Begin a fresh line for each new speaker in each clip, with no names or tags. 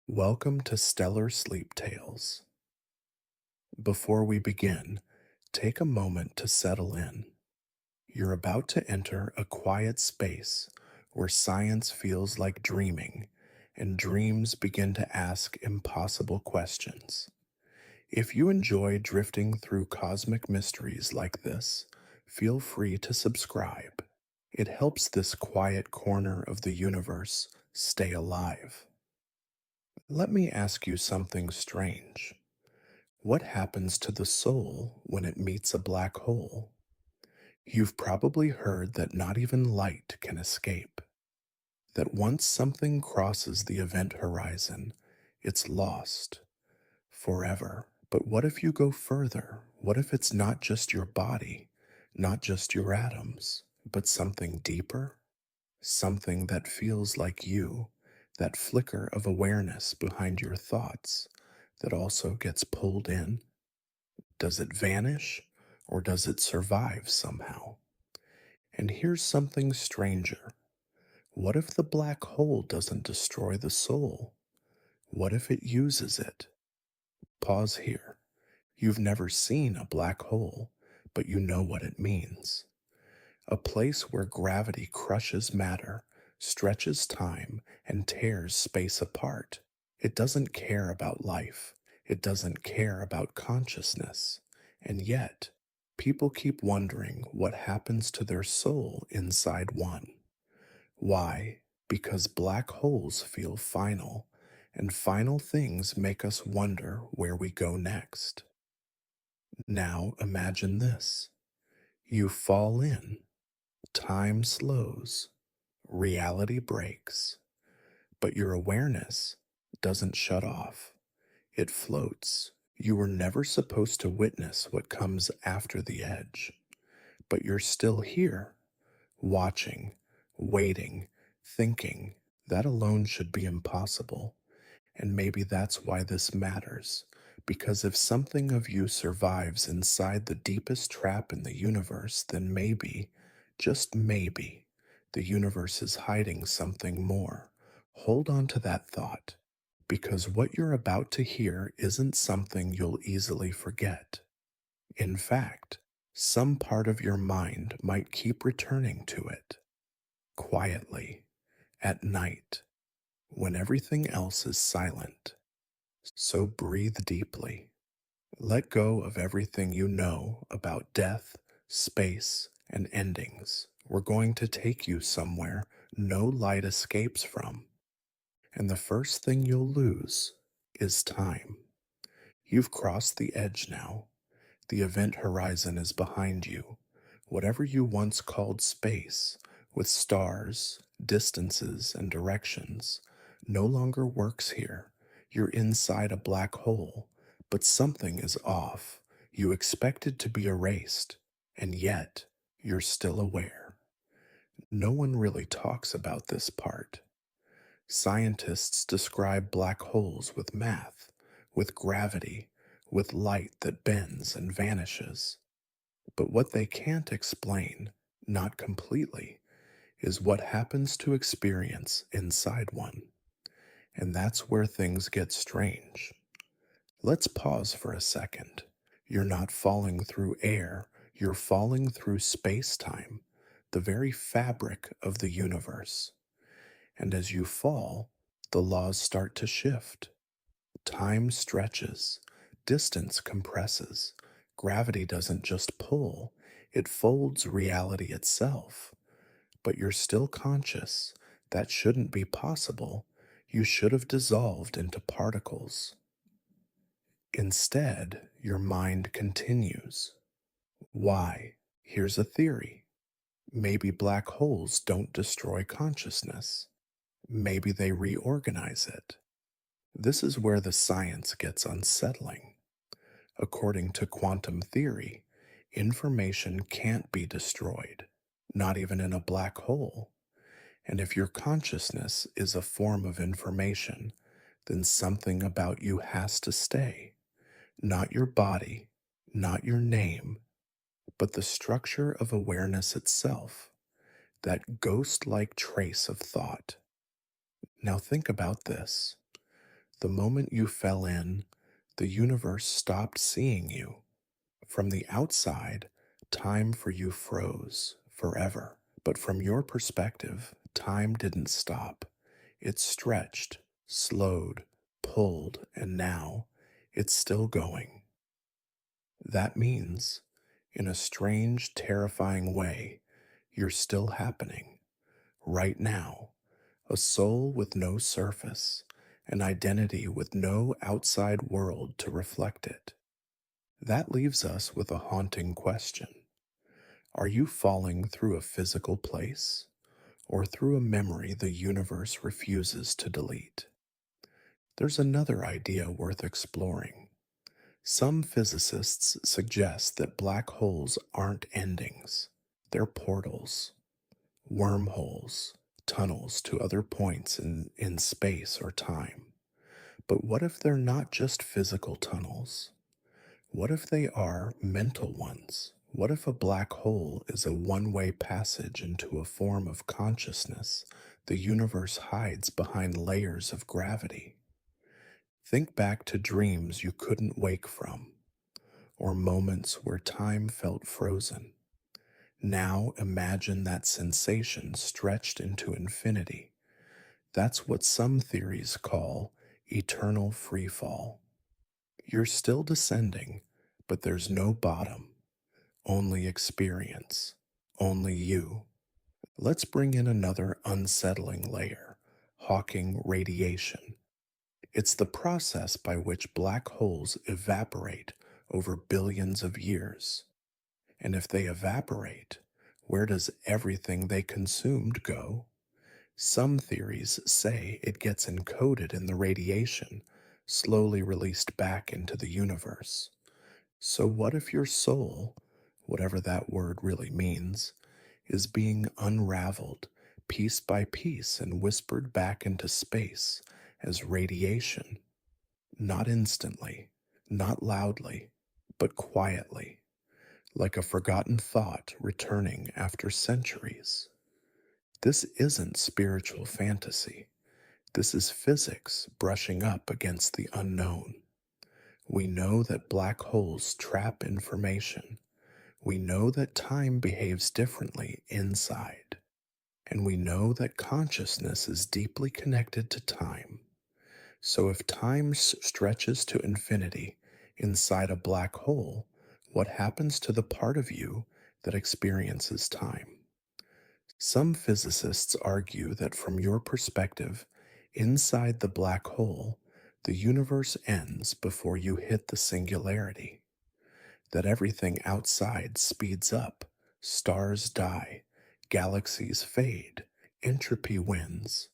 Welcome to Stellar Sleep Tales. Before we begin, take a moment to settle in. You're about to enter a quiet space where science feels like dreaming and dreams begin to ask impossible questions. If you enjoy drifting through cosmic mysteries like this, feel free to subscribe. It helps this quiet corner of the universe stay alive. Let me ask you something strange. What happens to the soul when it meets a black hole? You've probably heard that not even light can escape, that once something crosses the event horizon, it's lost forever. But what if you go further? What if it's not just your body, not just your atoms, but something deeper? Something that feels like you, that flicker of awareness behind your thoughts that also gets pulled in? Does it vanish or does it survive somehow? And here's something stranger. What if the black hole doesn't destroy the soul? What if it uses it? Pause here. You've never seen a black hole, but you know what it means. A place where gravity crushes matter, stretches time, and tears space apart. It doesn't care about life. It doesn't care about consciousness. And yet, people keep wondering what happens to their soul inside one. Why? Because black holes feel final, and final things make us wonder where we go next. Now imagine this. You fall in. Time slows, reality breaks, but your awareness doesn't shut off. It floats. You were never supposed to witness what comes after the edge, but you're still here, watching, waiting, thinking. That alone should be impossible. And maybe that's why this matters. Because if something of you survives inside the deepest trap in the universe, then maybe, just maybe, the universe is hiding something more. Hold on to that thought, because what you're about to hear isn't something you'll easily forget. In fact, some part of your mind might keep returning to it, quietly, at night, when everything else is silent. So breathe deeply. Let go of everything you know about death, space, and endings. We're going to take you somewhere no light escapes from. And the first thing you'll lose is time. You've crossed the edge now. The event horizon is behind you. Whatever you once called space, with stars, distances, and directions, no longer works here. You're inside a black hole, but something is off. You expected to be erased, and yet you're still aware. No one really talks about this part. Scientists describe black holes with math, with gravity, with light that bends and vanishes. But what they can't explain, not completely, is what happens to experience inside one. And that's where things get strange. Let's pause for a second. You're not falling through air, you're falling through space time, the very fabric of the universe. And as you fall, the laws start to shift. Time stretches, distance compresses, gravity doesn't just pull, it folds reality itself. But you're still conscious. That shouldn't be possible. You should have dissolved into particles. Instead, your mind continues. Why? Here's a theory. Maybe black holes don't destroy consciousness. Maybe they reorganize it. This is where the science gets unsettling. According to quantum theory, information can't be destroyed, not even in a black hole. And if your consciousness is a form of information, then something about you has to stay. Not your body, not your name, but the structure of awareness itself, that ghost like trace of thought. Now think about this. The moment you fell in, the universe stopped seeing you. From the outside, time for you froze forever. But from your perspective, time didn't stop. It stretched, slowed, pulled, and now it's still going. That means, in a strange, terrifying way, you're still happening, right now. A soul with no surface, an identity with no outside world to reflect it. That leaves us with a haunting question. Are you falling through a physical place or through a memory the universe refuses to delete? There's another idea worth exploring. Some physicists suggest that black holes aren't endings, they're portals, wormholes, tunnels to other points in space or time. But what if they're not just physical tunnels? What if they are mental ones? What if a black hole is a one way passage into a form of consciousness the universe hides behind layers of gravity? Think back to dreams you couldn't wake from, or moments where time felt frozen. Now imagine that sensation stretched into infinity. That's what some theories call eternal free fall. You're still descending, but there's no bottom, only experience, only you. Let's bring in another unsettling layer: Hawking radiation. It's the process by which black holes evaporate over billions of years. And if they evaporate, where does everything they consumed go? Some theories say it gets encoded in the radiation, slowly released back into the universe. So, what if your soul, whatever that word really means, is being unraveled piece by piece and whispered back into space as radiation? Not instantly, not loudly, but quietly, like a forgotten thought returning after centuries. This isn't spiritual fantasy. This is physics brushing up against the unknown. We know that black holes trap information. We know that time behaves differently inside. And we know that consciousness is deeply connected to time. So if time stretches to infinity inside a black hole, what happens to the part of you that experiences time? Some physicists argue that from your perspective, inside the black hole, the universe ends before you hit the singularity, that everything outside speeds up, stars die, galaxies fade, entropy wins,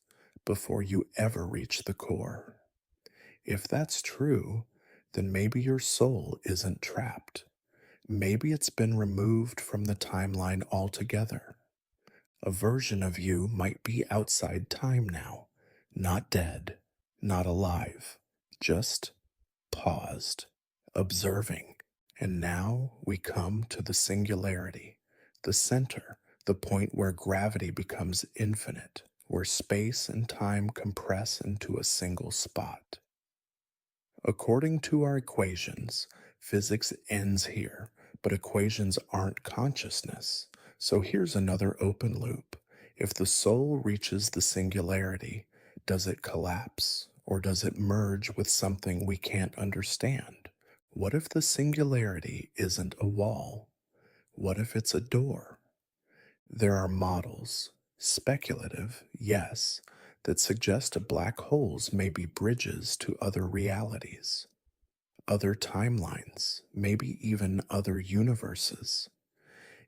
before you ever reach the core. If that's true, then maybe your soul isn't trapped. Maybe it's been removed from the timeline altogether. A version of you might be outside time now, not dead, not alive, just paused, observing. And now we come to the singularity, the center, the point where gravity becomes infinite, where space and time compress into a single spot. According to our equations, physics ends here, but equations aren't consciousness. So here's another open loop. If the soul reaches the singularity, does it collapse or does it merge with something we can't understand? What if the singularity isn't a wall? What if it's a door? There are models, speculative, yes, that suggest black holes may be bridges to other realities, other timelines, maybe even other universes.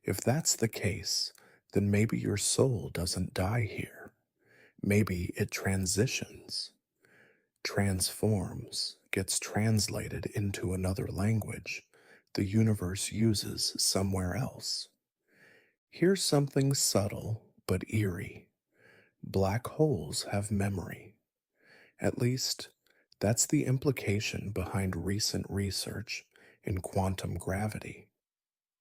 If that's the case, then maybe your soul doesn't die here. Maybe it transitions, transforms, gets translated into another language the universe uses somewhere else. Here's something subtle but eerie. Black holes have memory. At least, that's the implication behind recent research in quantum gravity.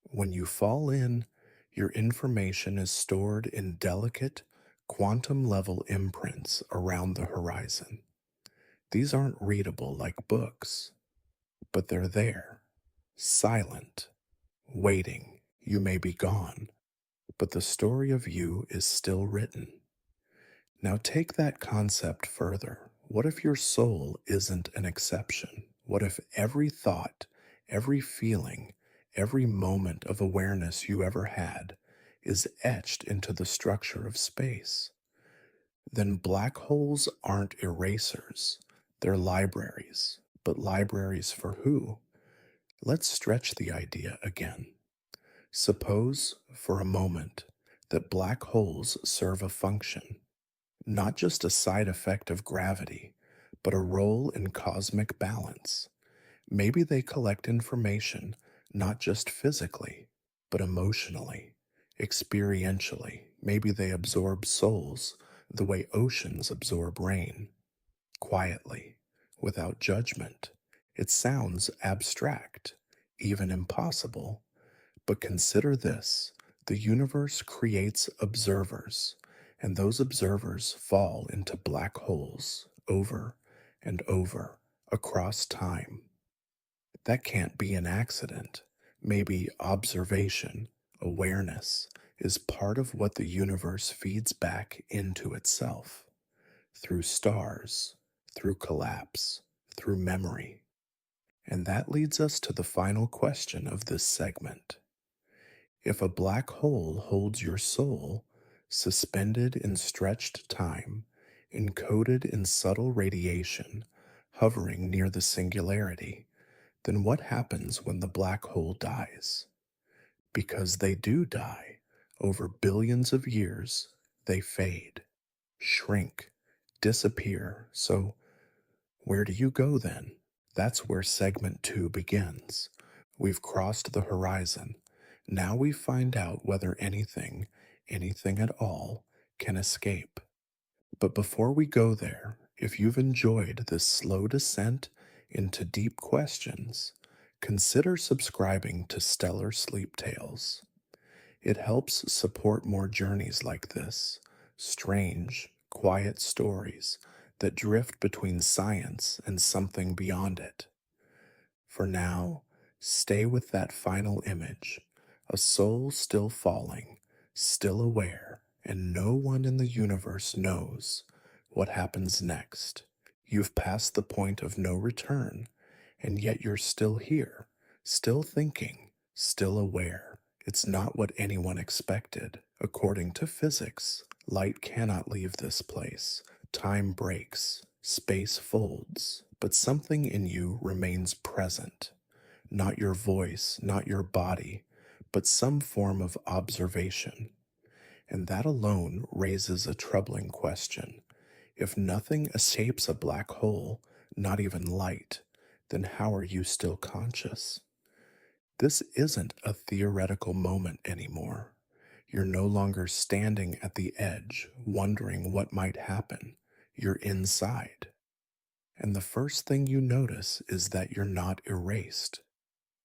When you fall in, your information is stored in delicate, quantum level imprints around the horizon. These aren't readable like books, but they're there, silent, waiting. You may be gone, but the story of you is still written. Now take that concept further. What if your soul isn't an exception? What if every thought, every feeling, every moment of awareness you ever had is etched into the structure of space? Then black holes aren't erasers, they're libraries. But libraries for who? Let's stretch the idea again. Suppose, for a moment, that black holes serve a function, not just a side effect of gravity, but a role in cosmic balance. Maybe they collect information not just physically, but emotionally, experientially. Maybe they absorb souls the way oceans absorb rain, quietly, without judgment. It sounds abstract, even impossible, but consider this: the universe creates observers, and those observers fall into black holes over and over across time. That can't be an accident. Maybe observation, awareness, is part of what the universe feeds back into itself through stars, through collapse, through memory. And that leads us to the final question of this segment. If a black hole holds your soul, suspended in stretched time, encoded in subtle radiation, hovering near the singularity, then what happens when the black hole dies? Because they do die. Over billions of years, they fade, shrink, disappear. So, where do you go then? That's where segment 2 begins. We've crossed the horizon. Now we find out whether anything, anything at all, can escape. But before we go there, if you've enjoyed this slow descent into deep questions, consider subscribing to Stellar Sleep Tales. It helps support more journeys like this, strange, quiet stories that drift between science and something beyond it. For now, stay with that final image: a soul still falling, still aware, and no one in the universe knows what happens next. You've passed the point of no return, and yet you're still here, still thinking, still aware. It's not what anyone expected. According to physics, light cannot leave this place. Time breaks, space folds, but something in you remains present. Not your voice, not your body, but some form of observation. And that alone raises a troubling question. If nothing escapes a black hole, not even light, then how are you still conscious? This isn't a theoretical moment anymore. You're no longer standing at the edge, wondering what might happen. You're inside. And the first thing you notice is that you're not erased.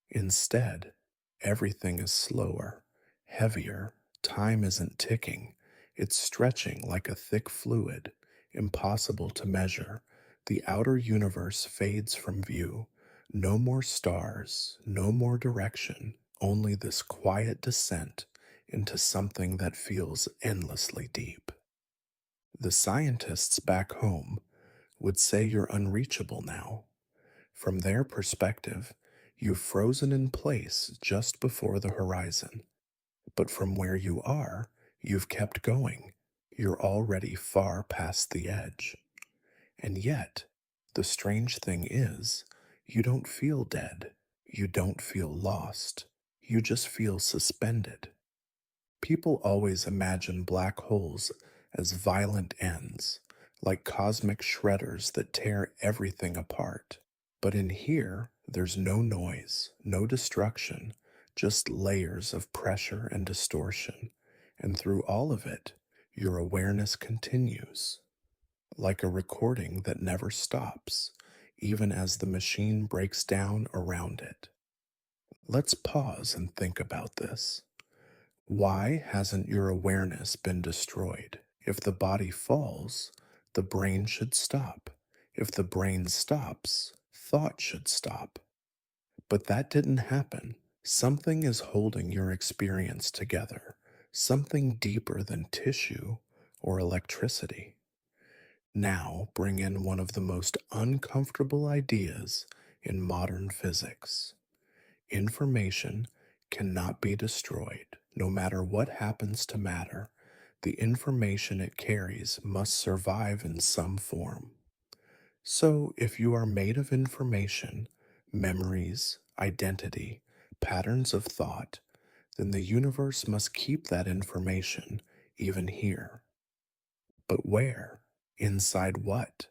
Instead, everything is slower, heavier. Time isn't ticking, it's stretching like a thick fluid, impossible to measure. The outer universe fades from view. No more stars, no more direction, only this quiet descent into something that feels endlessly deep. The scientists back home would say you're unreachable now. From their perspective, you've frozen in place just before the horizon. But from where you are, you've kept going. You're already far past the edge. And yet, the strange thing is, you don't feel dead. You don't feel lost. You just feel suspended. People always imagine black holes as violent ends, like cosmic shredders that tear everything apart. But in here, there's no noise, no destruction, just layers of pressure and distortion. And through all of it, your awareness continues, like a recording that never stops, even as the machine breaks down around it. Let's pause and think about this. Why hasn't your awareness been destroyed? If the body falls, the brain should stop. If the brain stops, thought should stop. But that didn't happen. Something is holding your experience together, something deeper than tissue or electricity. Now bring in one of the most uncomfortable ideas in modern physics. Information cannot be destroyed. No matter what happens to matter, the information it carries must survive in some form. So, if you are made of information, memories, identity, patterns of thought, then the universe must keep that information even here. But where? Inside what?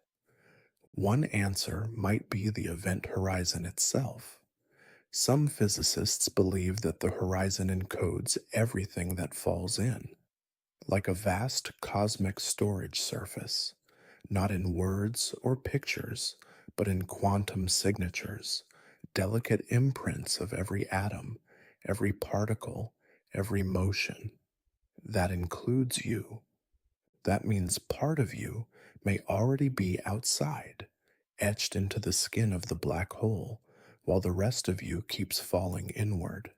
One answer might be the event horizon itself. Some physicists believe that the horizon encodes everything that falls in, like a vast cosmic storage surface, not in words or pictures, but in quantum signatures, delicate imprints of every atom, every particle, every motion. That includes you. That means part of you may already be outside, etched into the skin of the black hole, while the rest of you keeps falling inward.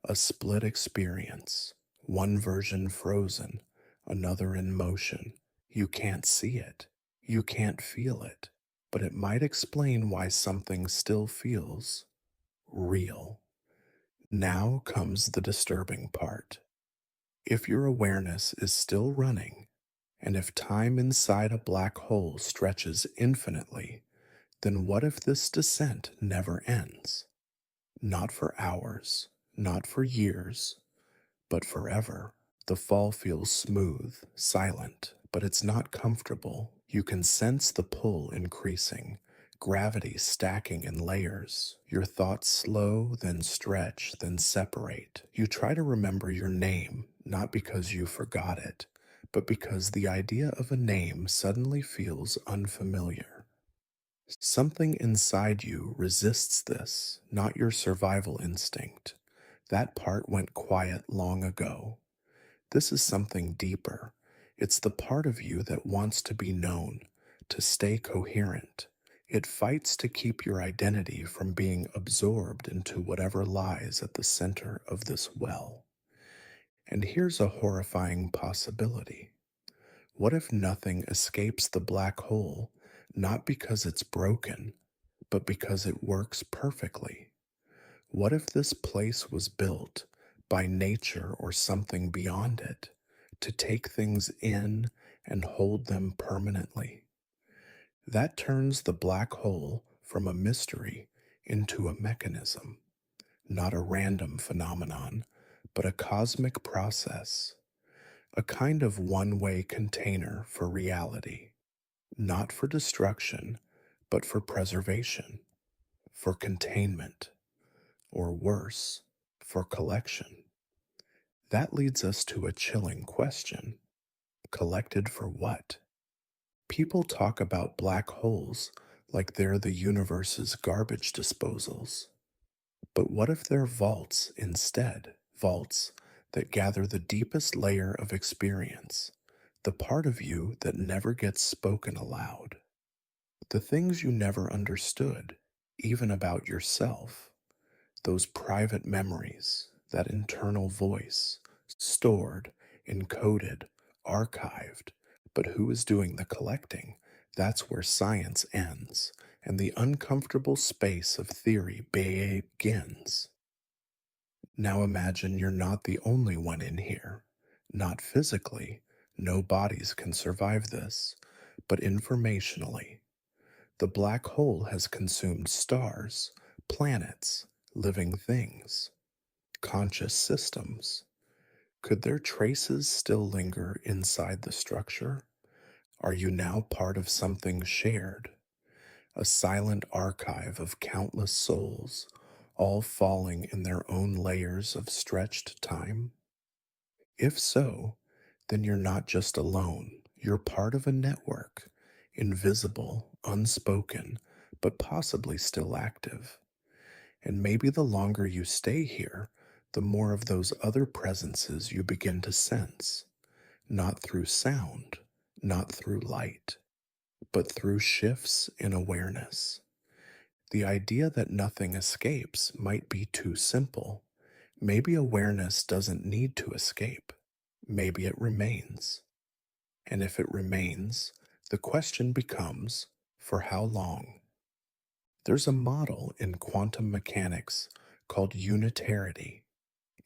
A split experience, one version frozen, another in motion. You can't see it, you can't feel it, but it might explain why something still feels real. Now comes the disturbing part. If your awareness is still running, and if time inside a black hole stretches infinitely, then what if this descent never ends? Not for hours, not for years, but forever. The fall feels smooth, silent, but it's not comfortable. You can sense the pull increasing, gravity stacking in layers. Your thoughts slow, then stretch, then separate. You try to remember your name, not because you forgot it, but because the idea of a name suddenly feels unfamiliar. Something inside you resists this, not your survival instinct. That part went quiet long ago. This is something deeper. It's the part of you that wants to be known, to stay coherent. It fights to keep your identity from being absorbed into whatever lies at the center of this well. And here's a horrifying possibility. What if nothing escapes the black hole, not because it's broken, but because it works perfectly? What if this place was built by nature or something beyond it to take things in and hold them permanently? That turns the black hole from a mystery into a mechanism, not a random phenomenon, but a cosmic process, a kind of one-way container for reality, not for destruction, but for preservation, for containment, or worse, for collection. That leads us to a chilling question. Collected for what? People talk about black holes like they're the universe's garbage disposals. But what if they're vaults instead? Vaults that gather the deepest layer of experience, the part of you that never gets spoken aloud, the things you never understood, even about yourself. Those private memories, that internal voice, stored, encoded, archived. But who is doing the collecting? That's where science ends, and the uncomfortable space of theory begins. Now imagine you're not the only one in here. Not physically, no bodies can survive this, but informationally. The black hole has consumed stars, planets, living things, conscious systems. Could their traces still linger inside the structure? Are you now part of something shared? A silent archive of countless souls, all falling in their own layers of stretched time? If so, then you're not just alone. You're part of a network, invisible, unspoken, but possibly still active. And maybe the longer you stay here, the more of those other presences you begin to sense, not through sound, not through light, but through shifts in awareness. The idea that nothing escapes might be too simple. Maybe awareness doesn't need to escape. Maybe it remains. And if it remains, the question becomes, for how long? There's a model in quantum mechanics called unitarity.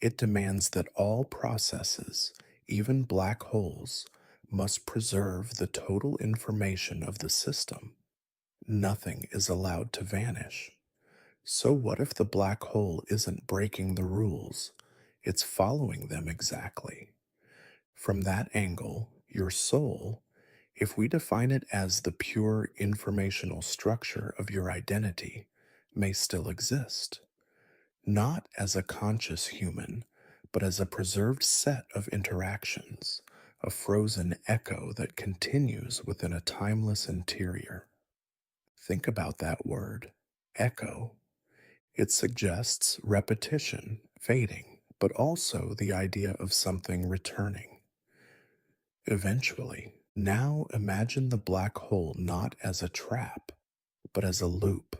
It demands that all processes, even black holes, must preserve the total information of the system. Nothing is allowed to vanish. So, what if the black hole isn't breaking the rules? It's following them exactly. From that angle, your soul, if we define it as the pure informational structure of your identity, may still exist, not as a conscious human, but as a preserved set of interactions, a frozen echo that continues within a timeless interior. Think about that word, echo. It suggests repetition, fading, but also the idea of something returning. Eventually, now imagine the black hole not as a trap, but as a loop,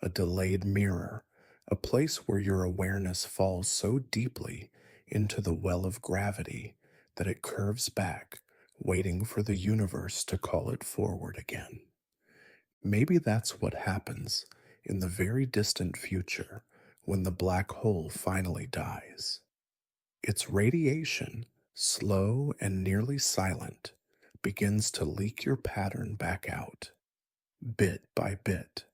a delayed mirror, a place where your awareness falls so deeply into the well of gravity that it curves back, waiting for the universe to call it forward again. Maybe that's what happens in the very distant future when the black hole finally dies. Its radiation, slow and nearly silent, begins to leak your pattern back out, bit by bit,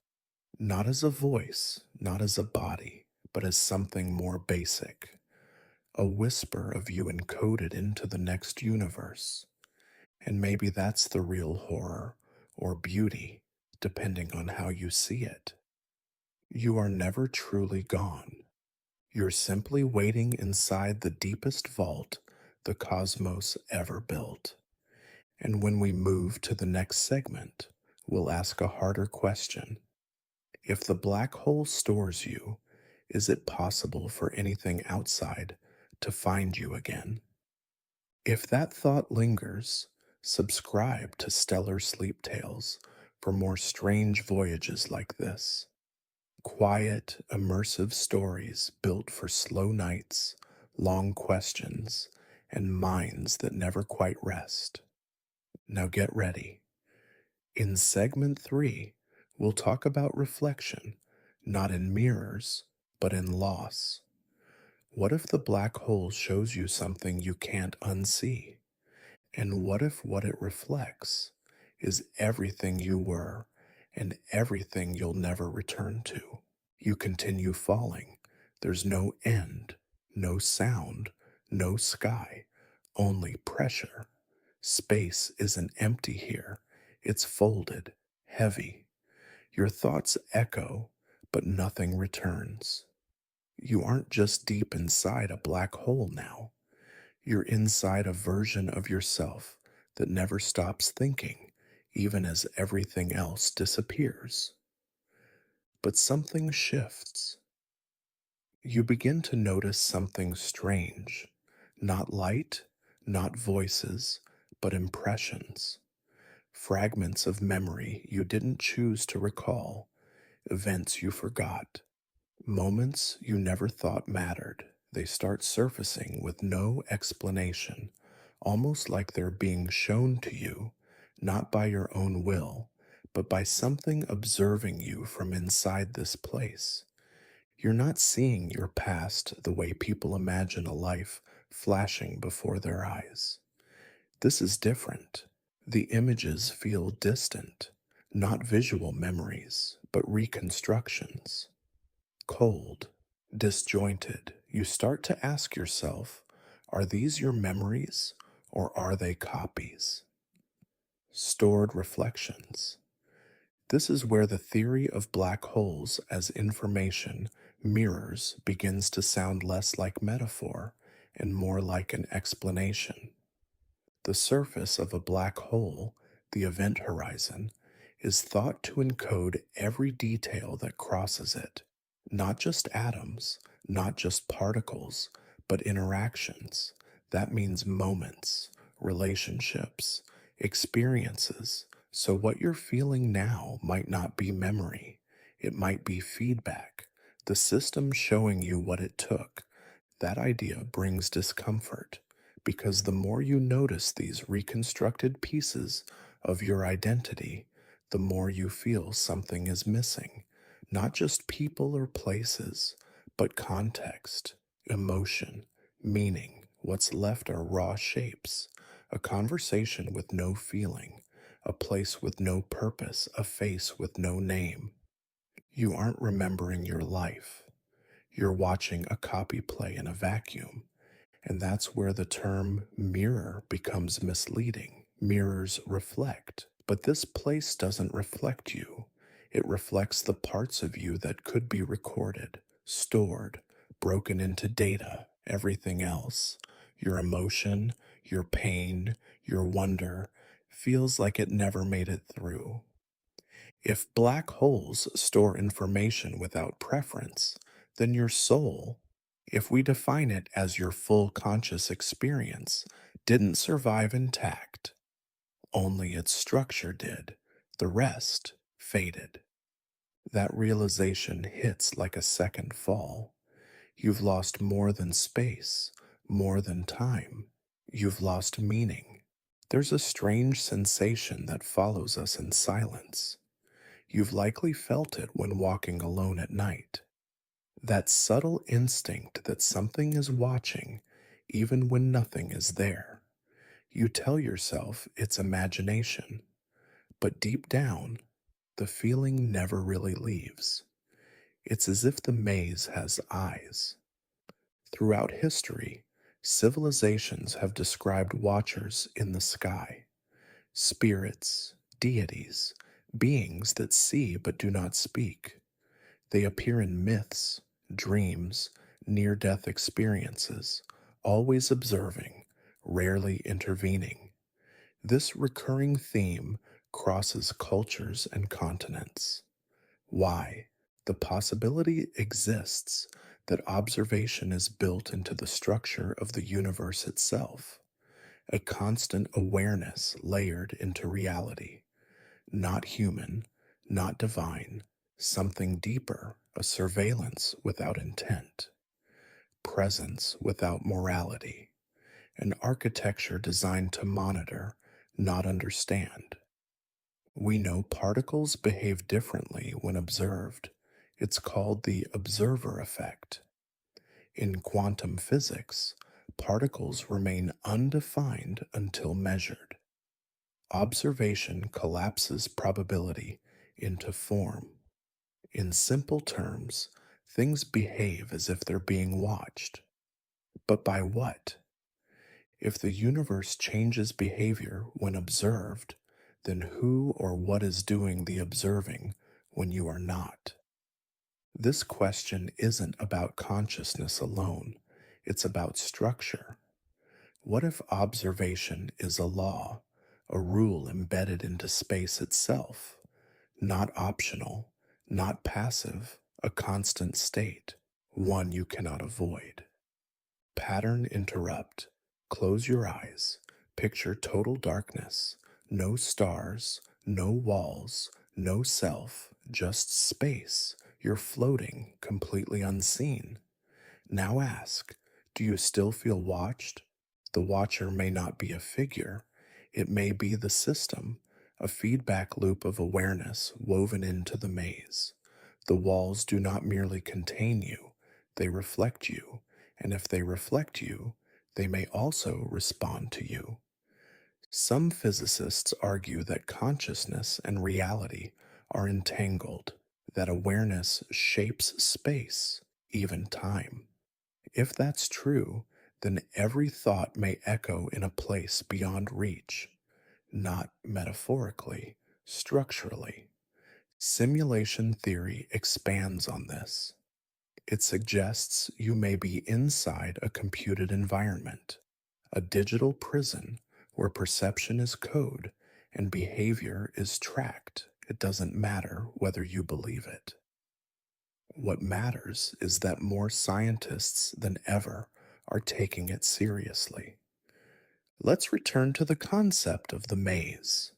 not as a voice, not as a body, but as something more basic, a whisper of you encoded into the next universe. And maybe that's the real horror or beauty, depending on how you see it. You are never truly gone. You're simply waiting inside the deepest vault the cosmos ever built. And when we move to the next segment, we'll ask a harder question. If the black hole stores you, is it possible for anything outside to find you again? If that thought lingers, subscribe to Stellar Sleep Tales for more strange voyages like this. Quiet, immersive stories built for slow nights, long questions, and minds that never quite rest. Now get ready. In segment 3, we'll talk about reflection, not in mirrors, but in loss. What if the black hole shows you something you can't unsee? And what if what it reflects is everything you were and everything you'll never return to? You continue falling. There's no end, no sound, no sky, only pressure. Space isn't empty here, it's folded, heavy. Your thoughts echo, but nothing returns. You aren't just deep inside a black hole now. You're inside a version of yourself that never stops thinking, even as everything else disappears. But something shifts. You begin to notice something strange. Not light, not voices, but impressions. Fragments of memory you didn't choose to recall, events you forgot, moments you never thought mattered. They start surfacing with no explanation, almost like they're being shown to you, not by your own will, but by something observing you from inside this place. You're not seeing your past the way people imagine a life flashing before their eyes. This is different. The images feel distant, not visual memories, but reconstructions. Cold, disjointed, you start to ask yourself, are these your memories or are they copies? Stored reflections. This is where the theory of black holes as information mirrors begins to sound less like metaphor and more like an explanation. The surface of a black hole, the event horizon, is thought to encode every detail that crosses it, not just atoms, not just particles, but interactions. That means moments, relationships, experiences, So, what you're feeling now might not be memory, it might be feedback, the system showing you what it took. That idea brings discomfort because the more you notice these reconstructed pieces of your identity, the more you feel something is missing. Not just people or places, but context, emotion, meaning. What's left are raw shapes, a conversation with no feeling, a place with no purpose, a face with no name. You aren't remembering your life. You're watching a copy play in a vacuum, and that's where the term mirror becomes misleading. Mirrors reflect, but this place doesn't reflect you. It reflects the parts of you that could be recorded, stored, broken into data, everything else. Your emotion, your pain, your wonder feels like it never made it through. If black holes store information without preference, then your soul, if we define it as your full conscious experience, didn't survive intact. Only its structure did. The rest faded. That realization hits like a second fall. You've lost more than space, more than time. You've lost meaning. There's a strange sensation that follows us in silence. You've likely felt it when walking alone at night. That subtle instinct that something is watching, even when nothing is there. You tell yourself it's imagination, but deep down, the feeling never really leaves. It's as if the maze has eyes. Throughout history, civilizations have described watchers in the sky, spirits, deities, beings that see but do not speak. They appear in myths, dreams, near death experiences, always observing, rarely intervening. This recurring theme crosses cultures and continents. Why? The possibility exists that observation is built into the structure of the universe itself, a constant awareness layered into reality. Not human, not divine, something deeper, a surveillance without intent, presence without morality, an architecture designed to monitor, not understand. We know particles behave differently when observed. It's called the observer effect. In quantum physics, particles remain undefined until measured. Observation collapses probability into form. In simple terms, things behave as if they're being watched. But by what? If the universe changes behavior when observed, then who or what is doing the observing when you are not? This question isn't about consciousness alone, it's about structure. What if observation is a law, a rule embedded into space itself, not optional, not passive, a constant state, one you cannot avoid? Pattern interrupt. Close your eyes. Picture total darkness. No stars, no walls, no self, just space. You're floating, completely unseen. Now ask, do you still feel watched? The watcher may not be a figure, it may be the system, a feedback loop of awareness woven into the maze. The walls do not merely contain you, they reflect you, and if they reflect you, they may also respond to you. Some physicists argue that consciousness and reality are entangled, that awareness shapes space, even time. If that's true, then every thought may echo in a place beyond reach, not metaphorically, structurally. Simulation theory expands on this. It suggests you may be inside a computed environment, a digital prison where perception is code and behavior is tracked. It doesn't matter whether you believe it. What matters is that more scientists than ever are taking it seriously. Let's return to the concept of the maze.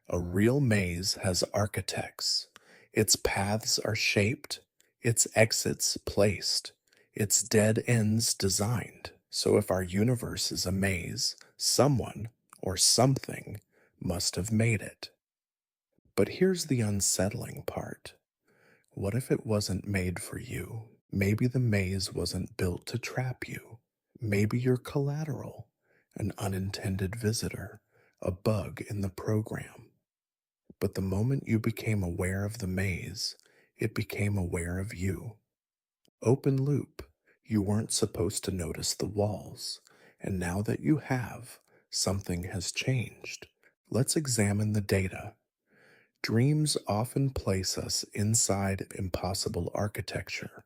A real maze has architects. Its paths are shaped, its exits placed, its dead ends designed. So if our universe is a maze, someone or something must have made it. But here's the unsettling part. What if it wasn't made for you? Maybe the maze wasn't built to trap you. Maybe you're collateral, an unintended visitor, a bug in the program. But the moment you became aware of the maze, it became aware of you. Open loop. You weren't supposed to notice the walls. And now that you have, something has changed. Let's examine the data. Dreams often place us inside impossible architecture,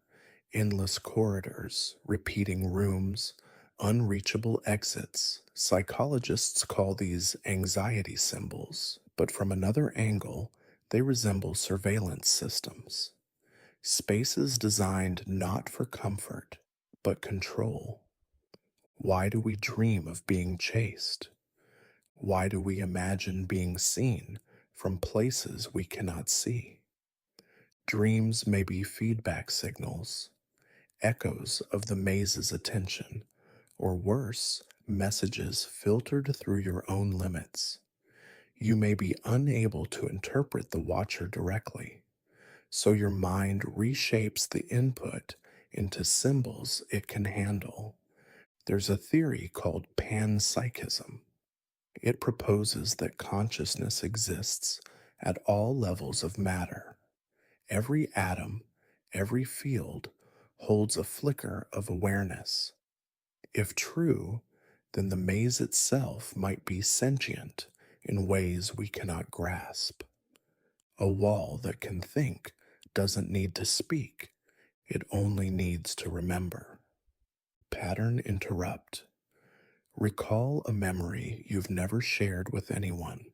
endless corridors, repeating rooms, unreachable exits. Psychologists call these anxiety symbols, but from another angle, they resemble surveillance systems. Spaces designed not for comfort, but control. Why do we dream of being chased? Why do we imagine being seen from places we cannot see? Dreams may be feedback signals, echoes of the maze's attention, or worse, messages filtered through your own limits. You may be unable to interpret the watcher directly, so your mind reshapes the input into symbols it can handle. There's a theory called panpsychism. It proposes that consciousness exists at all levels of matter. Every atom, every field holds a flicker of awareness. If true, then the maze itself might be sentient in ways we cannot grasp. A wall that can think doesn't need to speak, it only needs to remember. Pattern interrupt. Recall a memory you've never shared with anyone,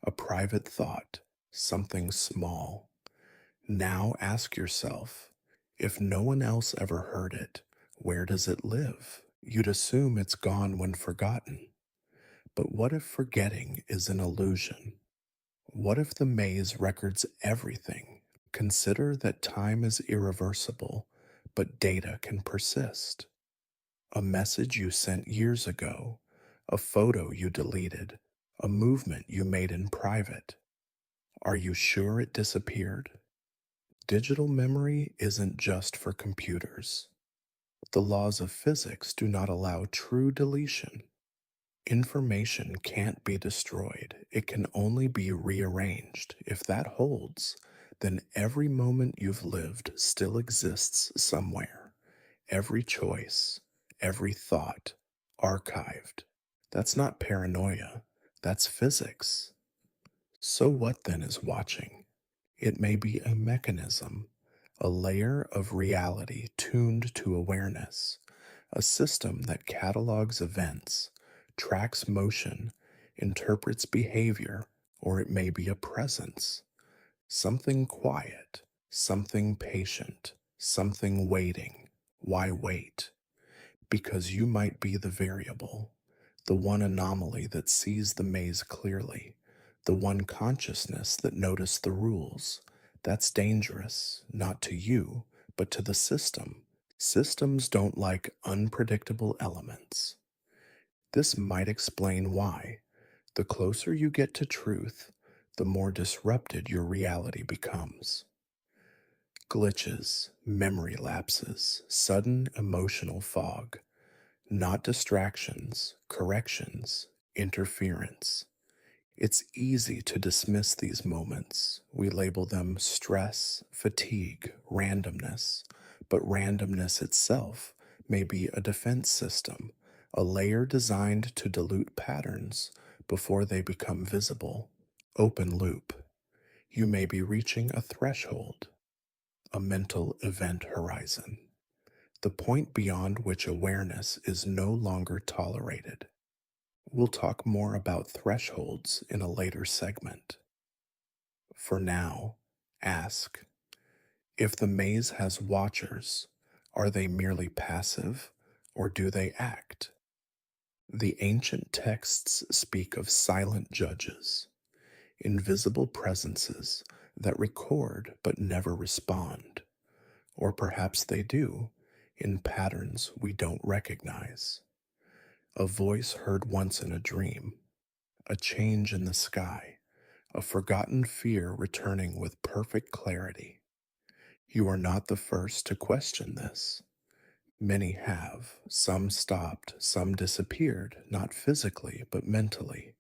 a private thought, something small. Now ask yourself, if no one else ever heard it, where does it live? You'd assume it's gone when forgotten. But what if forgetting is an illusion? What if the maze records everything? Consider that time is irreversible, but data can persist. A message you sent years ago, a photo you deleted, a movement you made in private. Are you sure it disappeared? Digital memory isn't just for computers. The laws of physics do not allow true deletion. Information can't be destroyed, it can only be rearranged. If that holds, then every moment you've lived still exists somewhere. Every choice, every thought, archived. That's not paranoia, that's physics. So, what then is watching? It may be a mechanism, a layer of reality tuned to awareness, a system that catalogs events, tracks motion, interprets behavior, or it may be a presence, something quiet, something patient, something waiting. Why wait? Because you might be the variable, the one anomaly that sees the maze clearly, the one consciousness that noticed the rules. That's dangerous, not to you, but to the system. Systems don't like unpredictable elements. This might explain why, the closer you get to truth, the more disrupted your reality becomes. Glitches, memory lapses, sudden emotional fog. Not distractions, corrections, interference. It's easy to dismiss these moments. We label them stress, fatigue, randomness. But randomness itself may be a defense system, a layer designed to dilute patterns before they become visible. Open loop. You may be reaching a threshold, a mental event horizon, the point beyond which awareness is no longer tolerated. We'll talk more about thresholds in a later segment. For now, ask, if the maze has watchers, are they merely passive or do they act? The ancient texts speak of silent judges. invisible presences that record but never respond. Or perhaps they do, in patterns we don't recognize. A voice heard once in a dream, a change in the sky, a forgotten fear returning with perfect clarity. You are not the first to question this. Many have. Some stopped, some disappeared, not physically, but mentally.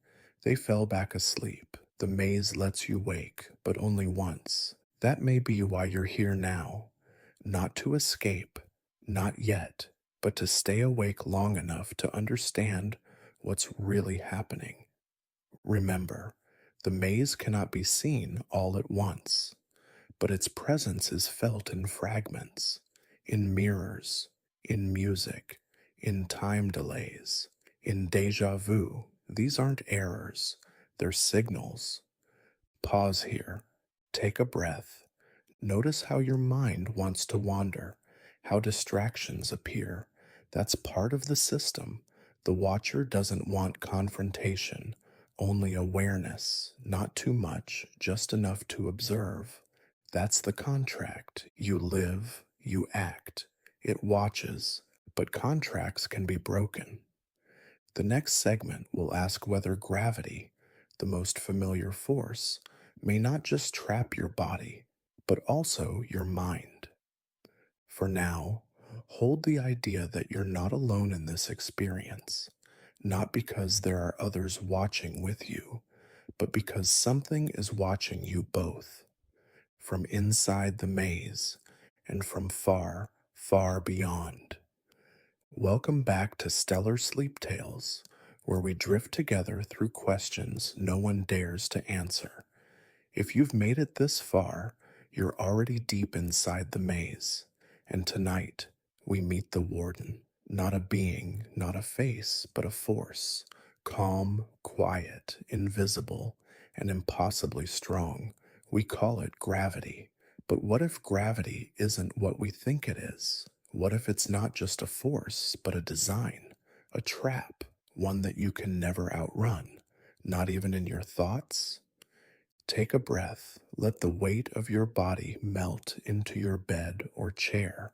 They fell back asleep. The maze lets you wake, but only once. That may be why you're here now. Not to escape, not yet, but to stay awake long enough to understand what's really happening. Remember, the maze cannot be seen all at once, but its presence is felt in fragments, in mirrors, in music, in time delays, in deja vu. These aren't errors, they're signals. Pause here, take a breath, notice how your mind wants to wander, how distractions appear. That's part of the system. The watcher doesn't want confrontation, only awareness, not too much, just enough to observe. That's the contract. You live, you act. It watches, but contracts can be broken. The next segment will ask whether gravity, the most familiar force, may not just trap your body, but also your mind. For now, hold the idea that you're not alone in this experience, not because there are others watching with you, but because something is watching you both, from inside the maze and from far, far beyond. Welcome back to Stellar Sleep Tales, where we drift together through questions no one dares to answer. If you've made it this far, you're already deep inside the maze. And tonight, we meet the warden. Not a being, not a face, but a force. Calm, quiet, invisible, and impossibly strong. We call it gravity. But what if gravity isn't what we think it is? What if it's not just a force, but a design, a trap, one that you can never outrun, not even in your thoughts? Take a breath, let the weight of your body melt into your bed or chair,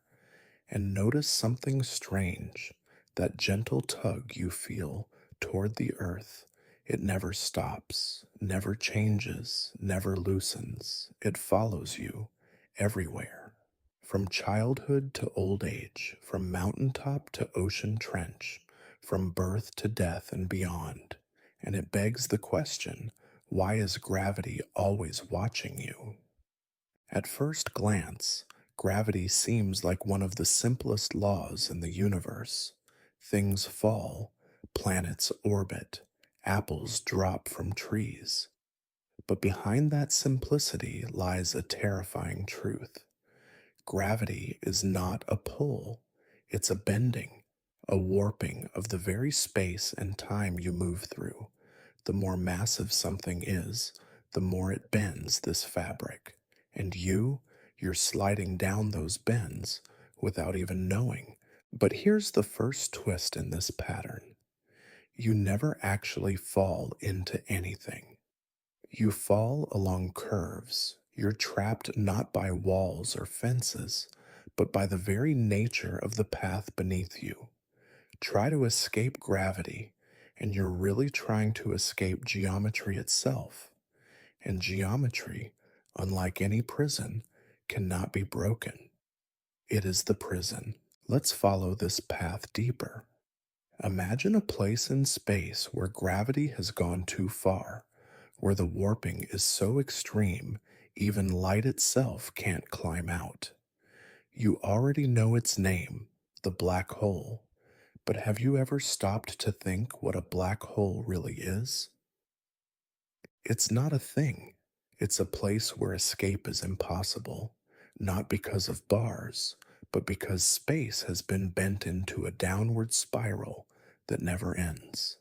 and notice something strange, that gentle tug you feel toward the earth. It never stops, never changes, never loosens. It follows you everywhere. From childhood to old age, from mountaintop to ocean trench, from birth to death and beyond. And it begs the question, why is gravity always watching you? At first glance, gravity seems like one of the simplest laws in the universe. Things fall, planets orbit, apples drop from trees. But behind that simplicity lies a terrifying truth. Gravity is not a pull, it's a bending, a warping of the very space and time you move through. The more massive something is, the more it bends this fabric. And you're sliding down those bends without even knowing. But here's the first twist in this pattern. You never actually fall into anything. You fall along curves. You're trapped not by walls or fences, but by the very nature of the path beneath you. Try to escape gravity, and you're really trying to escape geometry itself. And geometry, unlike any prison, cannot be broken. It is the prison. Let's follow this path deeper. Imagine a place in space where gravity has gone too far, where the warping is so extreme, even light itself can't climb out. You already know its name, the black hole. But have you ever stopped to think what a black hole really is? It's not a thing. It's a place where escape is impossible, not because of bars, but because space has been bent into a downward spiral that never ends.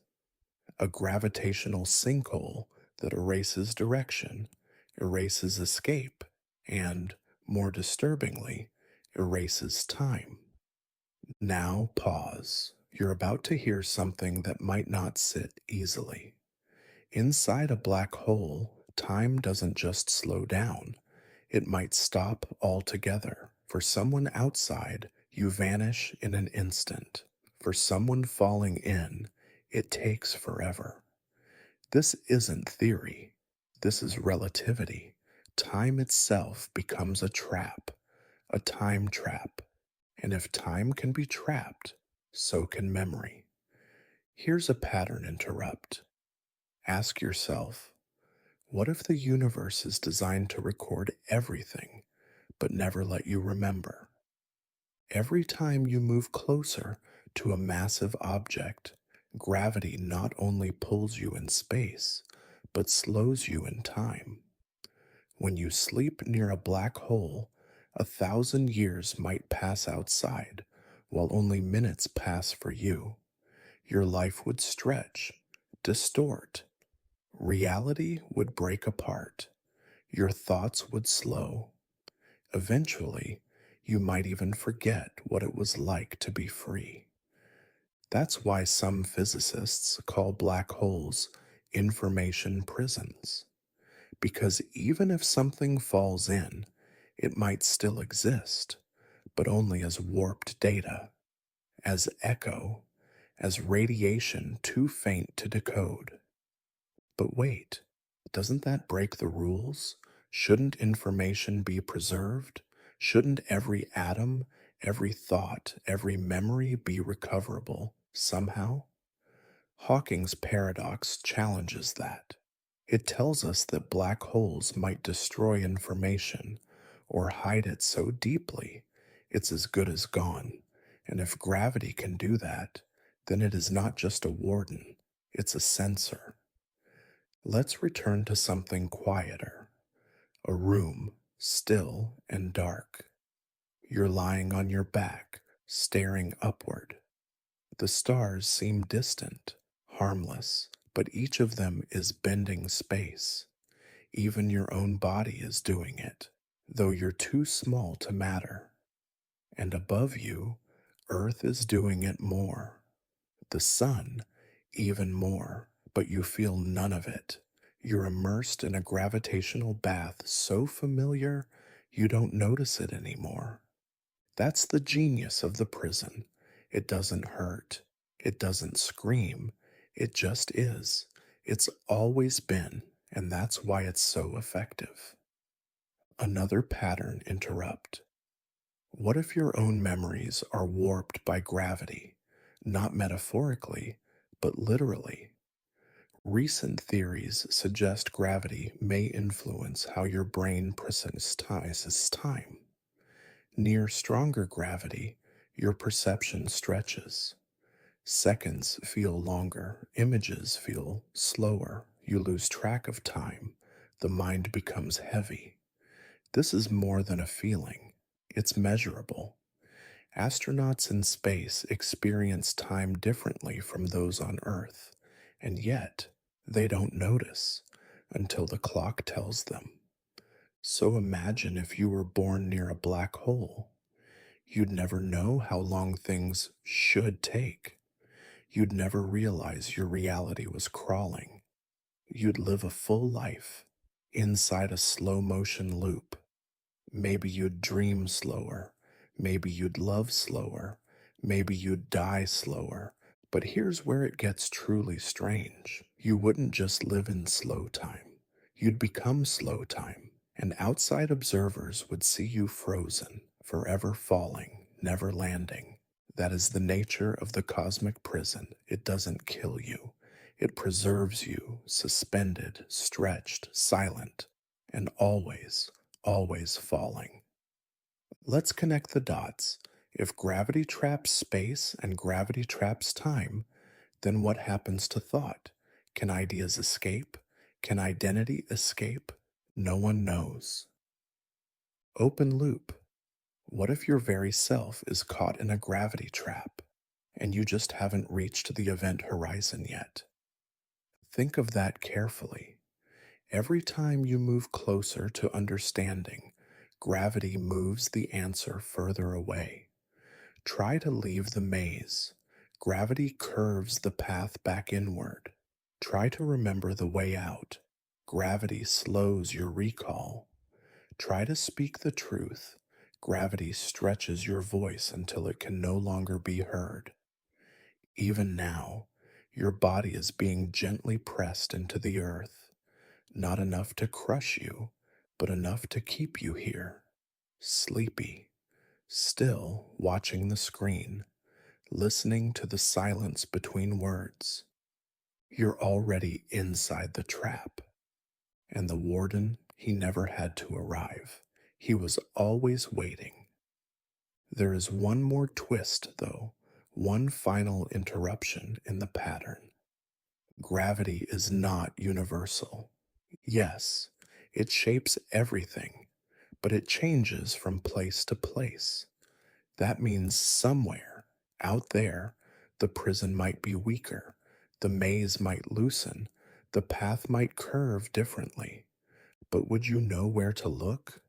A gravitational sinkhole that erases direction, erases escape, and, more disturbingly, erases time. Now pause. You're about to hear something that might not sit easily. Inside a black hole, Time doesn't just slow down, it might stop altogether. For someone outside, you vanish in an instant. For someone falling in, it takes forever. This isn't theory, this is relativity. Time itself becomes a trap, a time trap. And if time can be trapped, so can memory. Here's a pattern interrupt. Ask yourself, what if the universe is designed to record everything, but never let you remember? Every time you move closer to a massive object, gravity not only pulls you in space, but slows you in time. When you sleep near a black hole, 1,000 years might pass outside, while only minutes pass for you. Your life would stretch, distort. Reality would break apart. Your thoughts would slow. Eventually, you might even forget what it was like to be free. That's why some physicists call black holes information prisons. Because even if something falls in, it might still exist, but only as warped data, as echo, as radiation too faint to decode. But wait, doesn't that break the rules? Shouldn't information be preserved? Shouldn't every atom, every thought, every memory be recoverable somehow? Hawking's paradox challenges that. It tells us that black holes might destroy information or hide it so deeply it's as good as gone. And if gravity can do that, then it is not just a warden, it's a censor. Let's return to something quieter. A room, still and dark. You're lying on your back, staring upward. The stars seem distant, harmless, but each of them is bending space. Even your own body is doing it, though you're too small to matter. And above you, Earth is doing it more. The sun, even more, but you feel none of it. You're immersed in a gravitational bath so familiar you don't notice it anymore. That's the genius of the prison. It doesn't hurt. It doesn't scream. It just is. It's always been, and that's why it's so effective. Another pattern interrupt. What if your own memories are warped by gravity? Not metaphorically, but literally. Recent theories suggest gravity may influence how your brain processes time. Near stronger gravity, your perception stretches. Seconds feel longer, images feel slower, you lose track of time, the mind becomes heavy. This is more than a feeling, it's measurable. Astronauts in space experience time differently from those on Earth, and yet they don't notice until the clock tells them. So imagine if you were born near a black hole. You'd never know how long things should take. You'd never realize your reality was crawling. You'd live a full life inside a slow motion loop. Maybe you'd dream slower. Maybe you'd love slower. Maybe you'd die slower. But here's where it gets truly strange. You wouldn't just live in slow time. You'd become slow time, and outside observers would see you frozen, forever falling, never landing. That is the nature of the cosmic prison. It doesn't kill you. It preserves you, suspended, stretched, silent, and always, always falling. Let's connect the dots. If gravity traps space and gravity traps time, then what happens to thought? Can ideas escape? Can identity escape? No one knows. Open loop. What if your very self is caught in a gravity trap and you just haven't reached the event horizon yet? Think of that carefully. Every time you move closer to understanding, gravity moves the answer further away. Try to leave the maze. Gravity curves the path back inward. Try to remember the way out. Gravity slows your recall. Try to speak the truth. Gravity stretches your voice until it can no longer be heard. Even now, your body is being gently pressed into the earth, not enough to crush you, but enough to keep you here, sleepy, still watching the screen, listening to the silence between words. You're already inside the trap, and the warden, he never had to arrive. He was always waiting. There is one more twist, though, one final interruption in the pattern. Gravity is not universal. Yes, it shapes everything, but it changes from place to place. That means somewhere, out there, the prison might be weaker, the maze might loosen, the path might curve differently. But would you know where to look?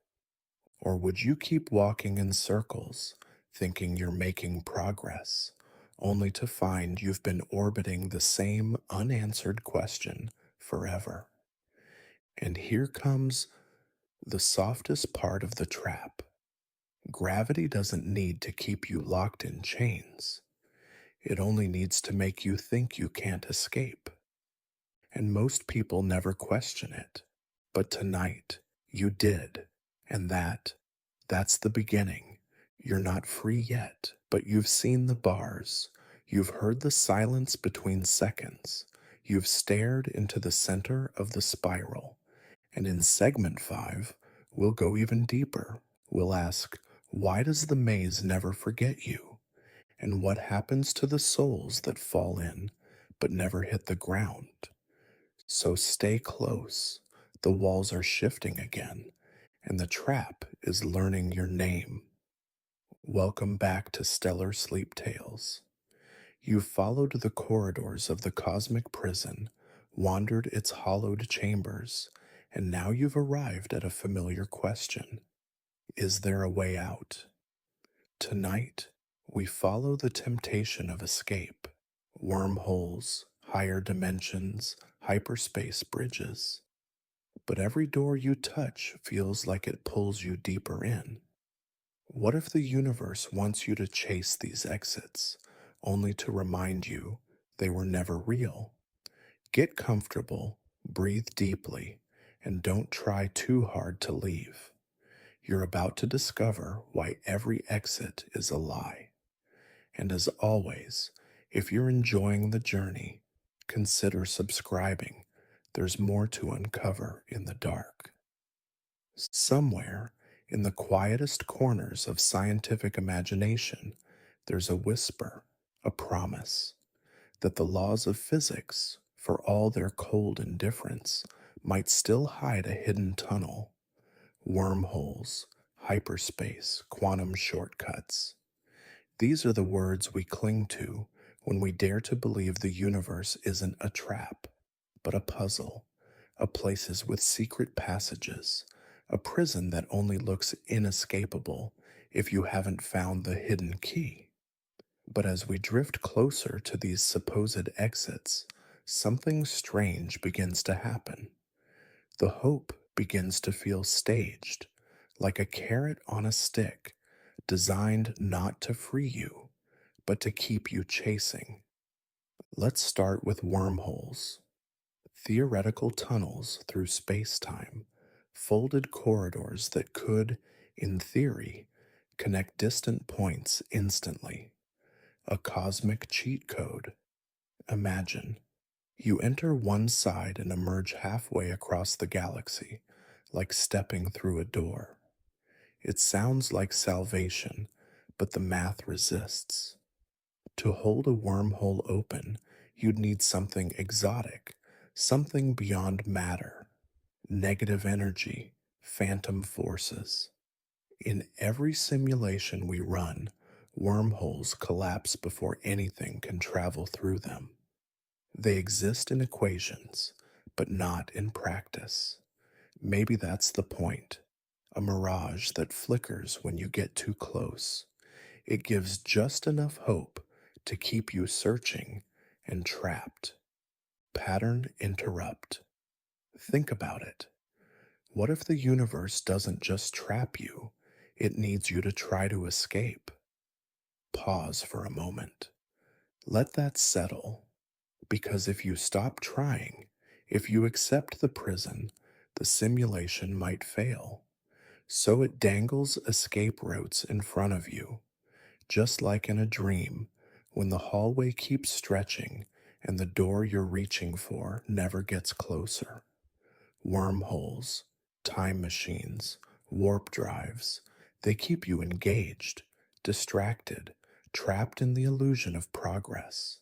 Or would you keep walking in circles, thinking you're making progress, only to find you've been orbiting the same unanswered question forever? And here comes the softest part of the trap. Gravity doesn't need to keep you locked in chains. It only needs to make you think you can't escape. And most people never question it. But tonight, you did. And that's the beginning. You're not free yet, but you've seen the bars. You've heard the silence between seconds. You've stared into the center of the spiral. And in segment 5, we'll go even deeper. We'll ask, why does the maze never forget you? And what happens to the souls that fall in but never hit the ground? So stay close. The walls are shifting again, and the trap is learning your name. Welcome back to Stellar Sleep Tales. You've followed the corridors of the cosmic prison, wandered its hollowed chambers, and now you've arrived at a familiar question. Is there a way out? Tonight, we follow the temptation of escape. Wormholes, higher dimensions, hyperspace bridges. But every door you touch feels like it pulls you deeper in. What if the universe wants you to chase these exits, only to remind you they were never real? Get comfortable, breathe deeply, and don't try too hard to leave. You're about to discover why every exit is a lie. And as always, if you're enjoying the journey, consider subscribing. There's more to uncover in the dark. Somewhere in the quietest corners of scientific imagination, there's a whisper, a promise, that the laws of physics, for all their cold indifference, might still hide a hidden tunnel. Wormholes, hyperspace, quantum shortcuts. These are the words we cling to when we dare to believe the universe isn't a trap, but a puzzle, a places with secret passages, a prison that only looks inescapable if you haven't found the hidden key. But as we drift closer to these supposed exits, something strange begins to happen. The hope begins to feel staged, like a carrot on a stick, designed not to free you, but to keep you chasing. Let's start with wormholes. Theoretical tunnels through space-time, folded corridors that could, in theory, connect distant points instantly. A cosmic cheat code. Imagine, you enter one side and emerge halfway across the galaxy, like stepping through a door. It sounds like salvation, but the math resists. To hold a wormhole open, you'd need something exotic, something beyond matter, negative energy, phantom forces. In every simulation we run, wormholes collapse before anything can travel through them. They exist in equations, but not in practice. Maybe that's the point. A mirage that flickers when you get too close. It gives just enough hope to keep you searching and trapped. Pattern interrupt. Think about it. What if the universe doesn't just trap you, it needs you to try to escape? Pause for a moment. Let that settle, because if you stop trying, if you accept the prison, the simulation might fail. So it dangles escape routes in front of you, just like in a dream, when the hallway keeps stretching and the door you're reaching for never gets closer. Wormholes, time machines, warp drives, they keep you engaged, distracted, trapped in the illusion of progress.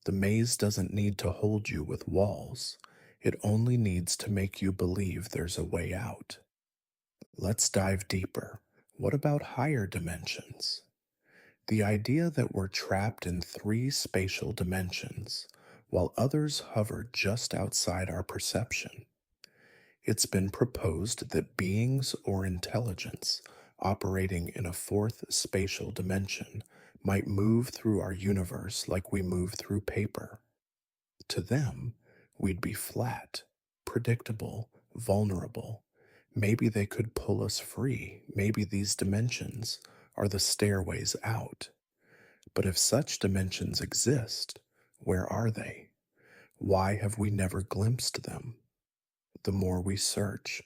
The maze doesn't need to hold you with walls, it only needs to make you believe there's a way out. Let's dive deeper. What about higher dimensions? The idea that we're trapped in three spatial dimensions, while others hover just outside our perception. It's been proposed that beings or intelligence operating in a fourth spatial dimension might move through our universe like we move through paper. To them, we'd be flat, predictable, vulnerable. Maybe they could pull us free. Maybe these dimensions are the stairways out. But if such dimensions exist, where are they? Why have we never glimpsed them? The more we search,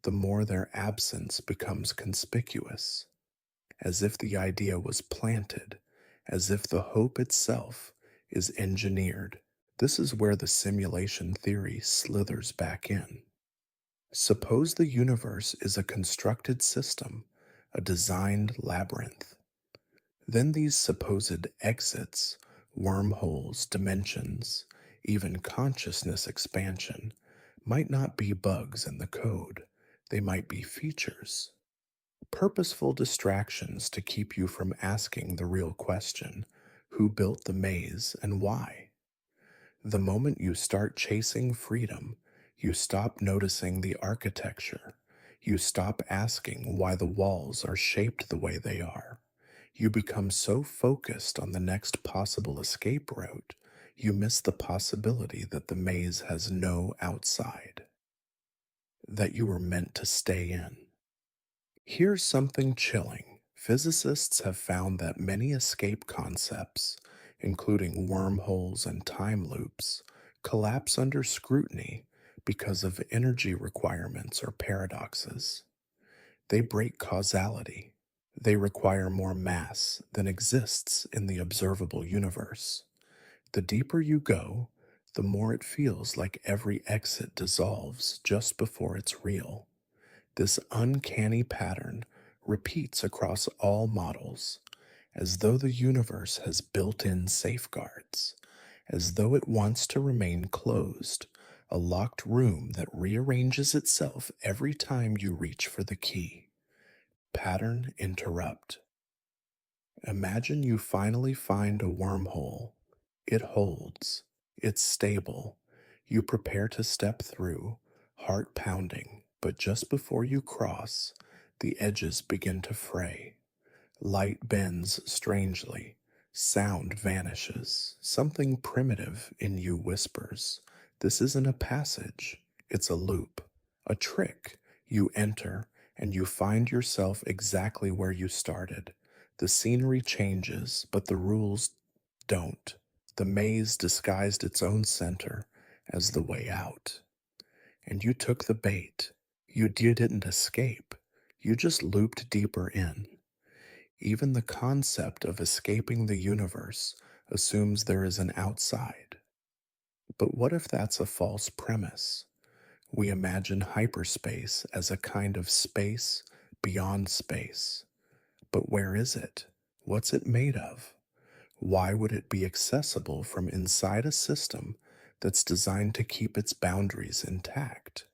the more their absence becomes conspicuous, as if the idea was planted, as if the hope itself is engineered. This is where the simulation theory slithers back in. Suppose the universe is a constructed system, a designed labyrinth. Then these supposed exits, wormholes, dimensions, even consciousness expansion, might not be bugs in the code. They might be features, purposeful distractions to keep you from asking the real question: who built the maze and why? The moment you start chasing freedom, you stop noticing the architecture. You stop asking why the walls are shaped the way they are. You become so focused on the next possible escape route, you miss the possibility that the maze has no outside, that you were meant to stay in. Here's something chilling. Physicists have found that many escape concepts, including wormholes and time loops, collapse under scrutiny because of energy requirements or paradoxes. They break causality. They require more mass than exists in the observable universe. The deeper you go, the more it feels like every exit dissolves just before it's real. This uncanny pattern repeats across all models, as though the universe has built in safeguards, as though it wants to remain closed, a locked room that rearranges itself every time you reach for the key. Pattern interrupt. Imagine you finally find a wormhole. It holds. It's stable. You prepare to step through, heart pounding, but just before you cross, the edges begin to fray. Light bends strangely. Sound vanishes. Something primitive in you whispers, "This isn't a passage, it's a loop, a trick." You enter, and you find yourself exactly where you started. The scenery changes, but the rules don't. The maze disguised its own center as the way out. And you took the bait. You didn't escape. You just looped deeper in. Even the concept of escaping the universe assumes there is an outside. But what if that's a false premise? We imagine hyperspace as a kind of space beyond space. But where is it? What's it made of? Why would it be accessible from inside a system that's designed to keep its boundaries intact?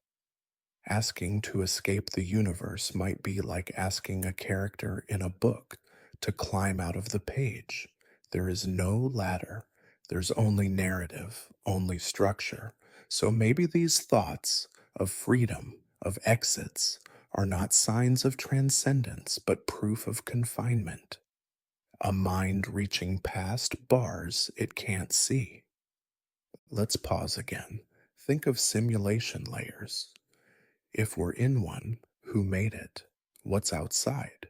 Asking to escape the universe might be like asking a character in a book to climb out of the page. There is no ladder, there's only narrative, only structure. So maybe these thoughts of freedom, of exits, are not signs of transcendence, but proof of confinement. A mind reaching past bars it can't see. Let's pause again. Think of simulation layers. If we're in one, who made it? What's outside?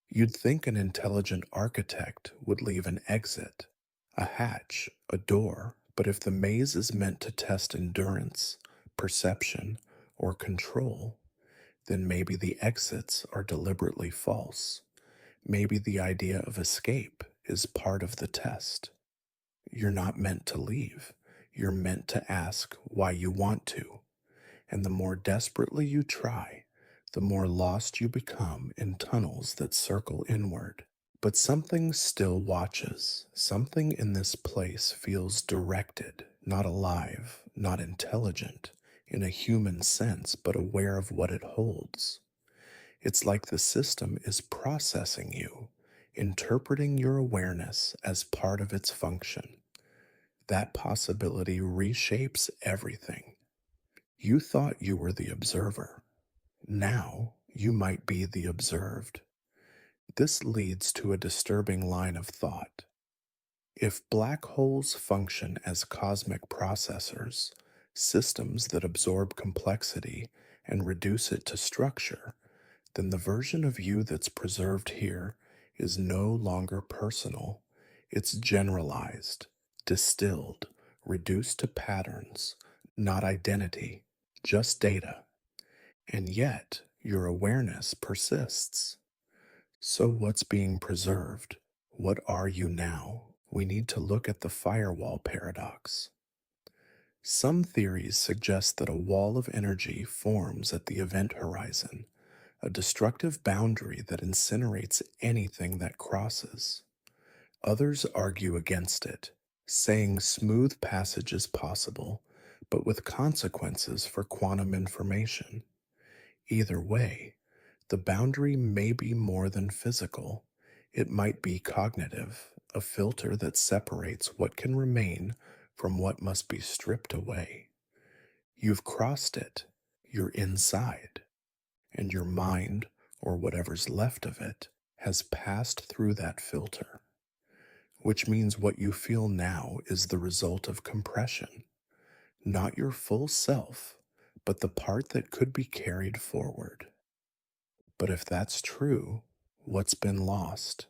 You'd think an intelligent architect would leave an exit, a hatch, a door, but if the maze is meant to test endurance, perception, or control, then maybe the exits are deliberately false. Maybe the idea of escape is part of the test. You're not meant to leave. You're meant to ask why you want to. And the more desperately you try, the more lost you become in tunnels that circle inward. But something still watches. Something in this place feels directed, not alive, not intelligent, in a human sense, but aware of what it holds. It's like the system is processing you, interpreting your awareness as part of its function. That possibility reshapes everything. You thought you were the observer. Now you might be the observed. This leads to a disturbing line of thought. If black holes function as cosmic processors, systems that absorb complexity and reduce it to structure, then the version of you that's preserved here is no longer personal. It's generalized, distilled, reduced to patterns, not identity, just data. And yet, your awareness persists. So, what's being preserved? What are you now? We need to look at the firewall paradox. Some theories suggest that a wall of energy forms at the event horizon, a destructive boundary that incinerates anything that crosses. Others argue against it, saying smooth passage is possible, but with consequences for quantum information. Either way, the boundary may be more than physical. It might be cognitive, a filter that separates what can remain from what must be stripped away. You've crossed it, you're inside, and your mind, or whatever's left of it, has passed through that filter, which means what you feel now is the result of compression, not your full self, but the part that could be carried forward. But if that's true, what's been lost?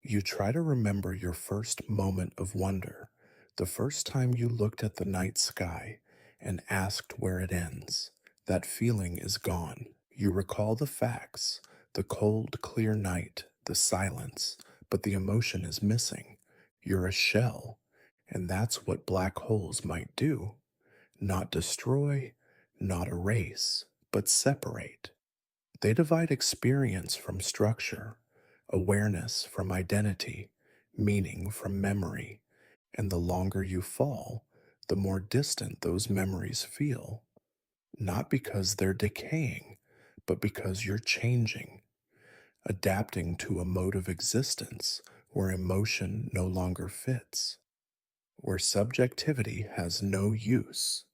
You try to remember your first moment of wonder, the first time you looked at the night sky and asked where it ends. That feeling is gone. You recall the facts, the cold, clear night, the silence, but the emotion is missing. You're a shell, and that's what black holes might do. Not destroy, not erase, but separate. They divide experience from structure, awareness from identity, meaning from memory, and the longer you fall, the more distant those memories feel. Not because they're decaying, but because you're changing, adapting to a mode of existence where emotion no longer fits, where subjectivity has no use.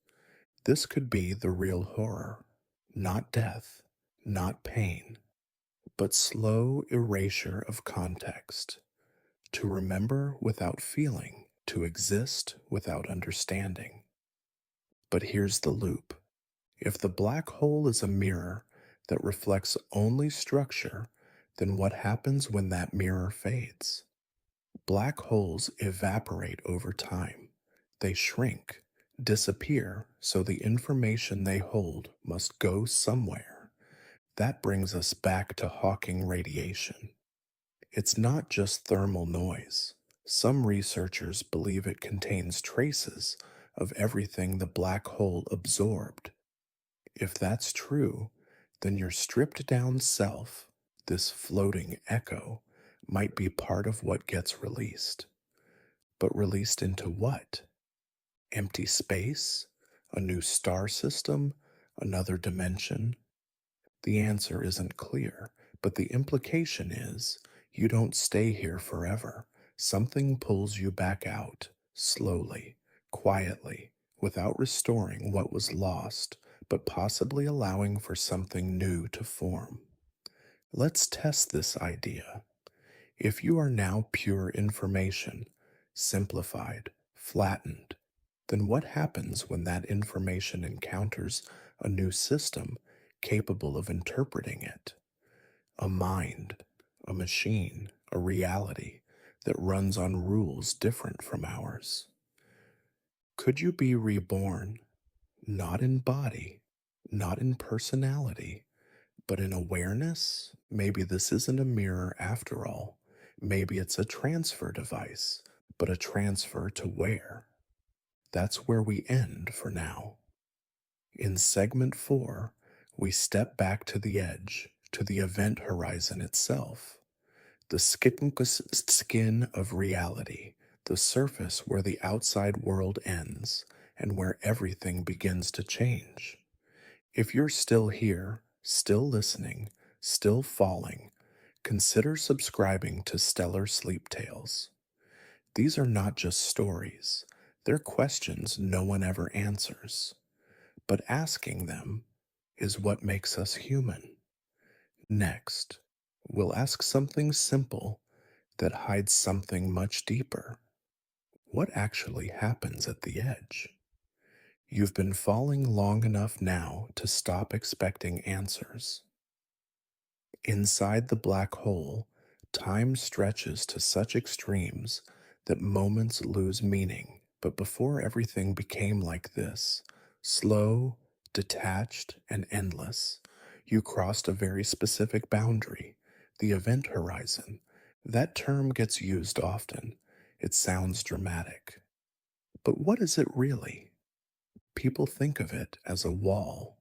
This could be the real horror, not death, not pain, but slow erasure of context. To remember without feeling, to exist without understanding. But here's the loop. If the black hole is a mirror that reflects only structure, then what happens when that mirror fades? Black holes evaporate over time. They shrink, disappear, so the information they hold must go somewhere. That brings us back to Hawking radiation. It's not just thermal noise. Some researchers believe it contains traces of everything the black hole absorbed. If that's true, then your stripped down self, this floating echo, might be part of what gets released. But released into what? Empty space? A new star system? Another dimension? The answer isn't clear, but the implication is you don't stay here forever. Something pulls you back out, slowly, quietly, without restoring what was lost, but possibly allowing for something new to form. Let's test this idea. If you are now pure information, simplified, flattened, then what happens when that information encounters a new system capable of interpreting it? A mind, a machine, a reality that runs on rules different from ours. Could you be reborn, not in body, not in personality, but in awareness? Maybe this isn't a mirror after all. Maybe it's a transfer device, but a transfer to where? That's where we end for now. In segment 4, we step back to the edge, to the event horizon itself, the skin of reality, the surface where the outside world ends and where everything begins to change. If you're still here, still listening, still falling, consider subscribing to Stellar Sleep Tales. These are not just stories, they're questions no one ever answers. But asking them is what makes us human. Next, we'll ask something simple that hides something much deeper. What actually happens at the edge? You've been falling long enough now to stop expecting answers. Inside the black hole, time stretches to such extremes that moments lose meaning. But before everything became like this, slow, detached, and endless, you crossed a very specific boundary, the event horizon. That term gets used often. It sounds dramatic. But what is it really? People think of it as a wall,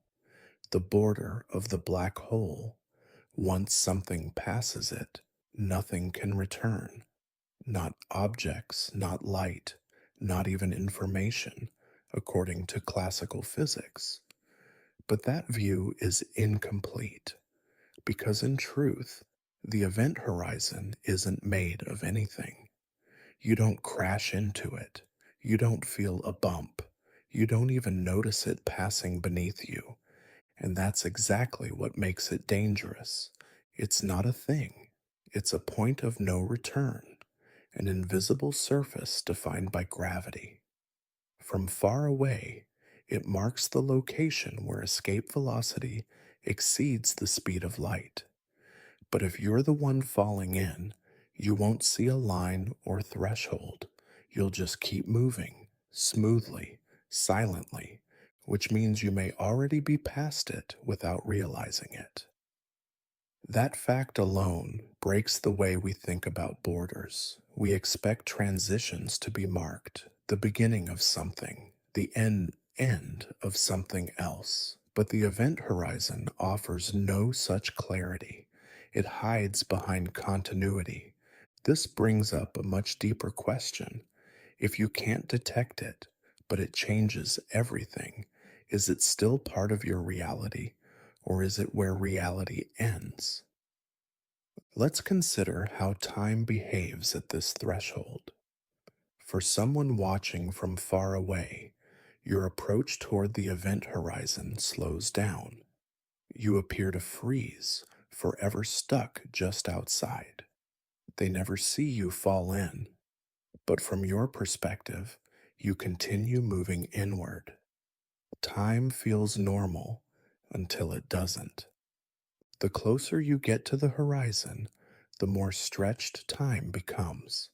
the border of the black hole. Once something passes it, nothing can return. Not objects, not light, not even information, according to classical physics. But that view is incomplete, because in truth, the event horizon isn't made of anything. You don't crash into it. You don't feel a bump. You don't even notice it passing beneath you. And that's exactly what makes it dangerous. It's not a thing, it's a point of no return, an invisible surface defined by gravity. From far away, it marks the location where escape velocity exceeds the speed of light. But if you're the one falling in, you won't see a line or threshold. You'll just keep moving, smoothly, silently, which means you may already be past it without realizing it. That fact alone breaks the way we think about borders. We expect transitions to be marked, the beginning of something, the end of something else. But the event horizon offers no such clarity. It hides behind continuity. This brings up a much deeper question. If you can't detect it, but it changes everything, is it still part of your reality, or is it where reality ends? Let's consider how time behaves at this threshold. For someone watching from far away, your approach toward the event horizon slows down. You appear to freeze, forever stuck just outside. They never see you fall in, but from your perspective, you continue moving inward. Time feels normal until it doesn't. The closer you get to the horizon, the more stretched time becomes.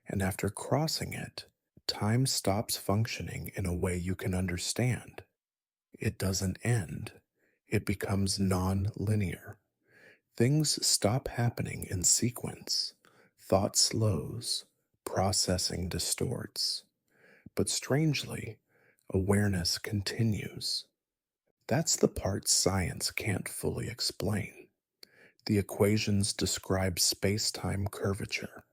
And after crossing it, time stops functioning in a way you can understand. It doesn't end, it becomes non linear. Things stop happening in sequence. Thought slows, processing distorts. But strangely, awareness continues. That's the part science can't fully explain. The equations describe space time curvature.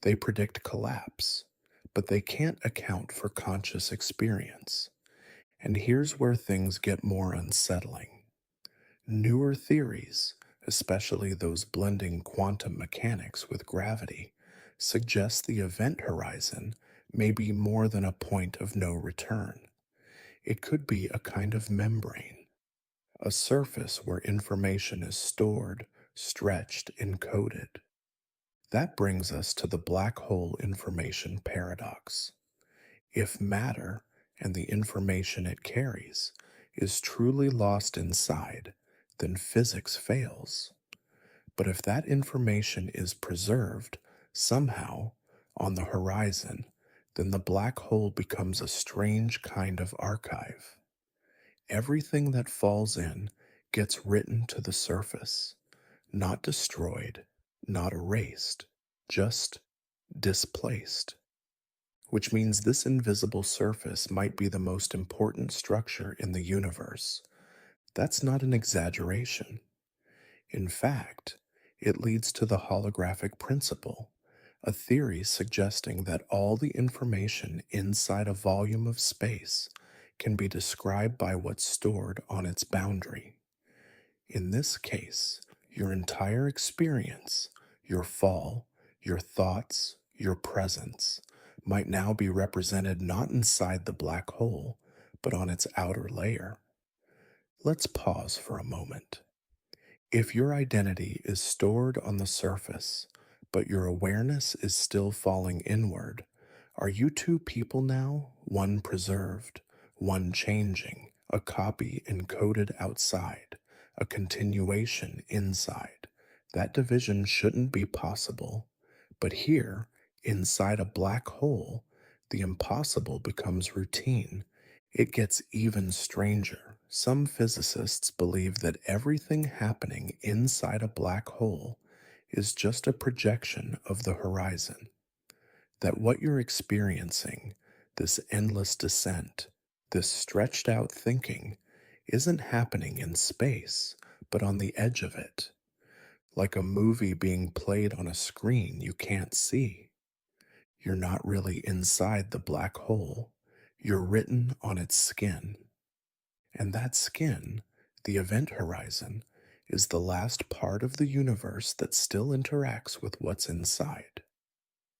They predict collapse, but they can't account for conscious experience. And here's where things get more unsettling. Newer theories, especially those blending quantum mechanics with gravity, suggest the event horizon may be more than a point of no return. It could be a kind of membrane, a surface where information is stored, stretched, encoded. That brings us to the black hole information paradox. If matter, and the information it carries is truly lost inside, then physics fails. But if that information is preserved somehow on the horizon, then the black hole becomes a strange kind of archive. Everything that falls in gets written to the surface, not destroyed, not erased, just displaced. Which means this invisible surface might be the most important structure in the universe. That's not an exaggeration. In fact, it leads to the holographic principle, a theory suggesting that all the information inside a volume of space can be described by what's stored on its boundary. In this case, your entire experience, your fall, your thoughts, your presence, might now be represented not inside the black hole, but on its outer layer. Let's pause for a moment. If your identity is stored on the surface, but your awareness is still falling inward, are you two people now, one preserved, one changing, a copy encoded outside, a continuation inside? That division shouldn't be possible. But here, inside a black hole, the impossible becomes routine. It gets even stranger. Some physicists believe that everything happening inside a black hole is just a projection of the horizon, that what you're experiencing, this endless descent, this stretched out thinking, isn't happening in space, but on the edge of it, like a movie being played on a screen you can't see. You're not really inside the black hole, you're written on its skin. And that skin, the event horizon, is the last part of the universe that still interacts with what's inside.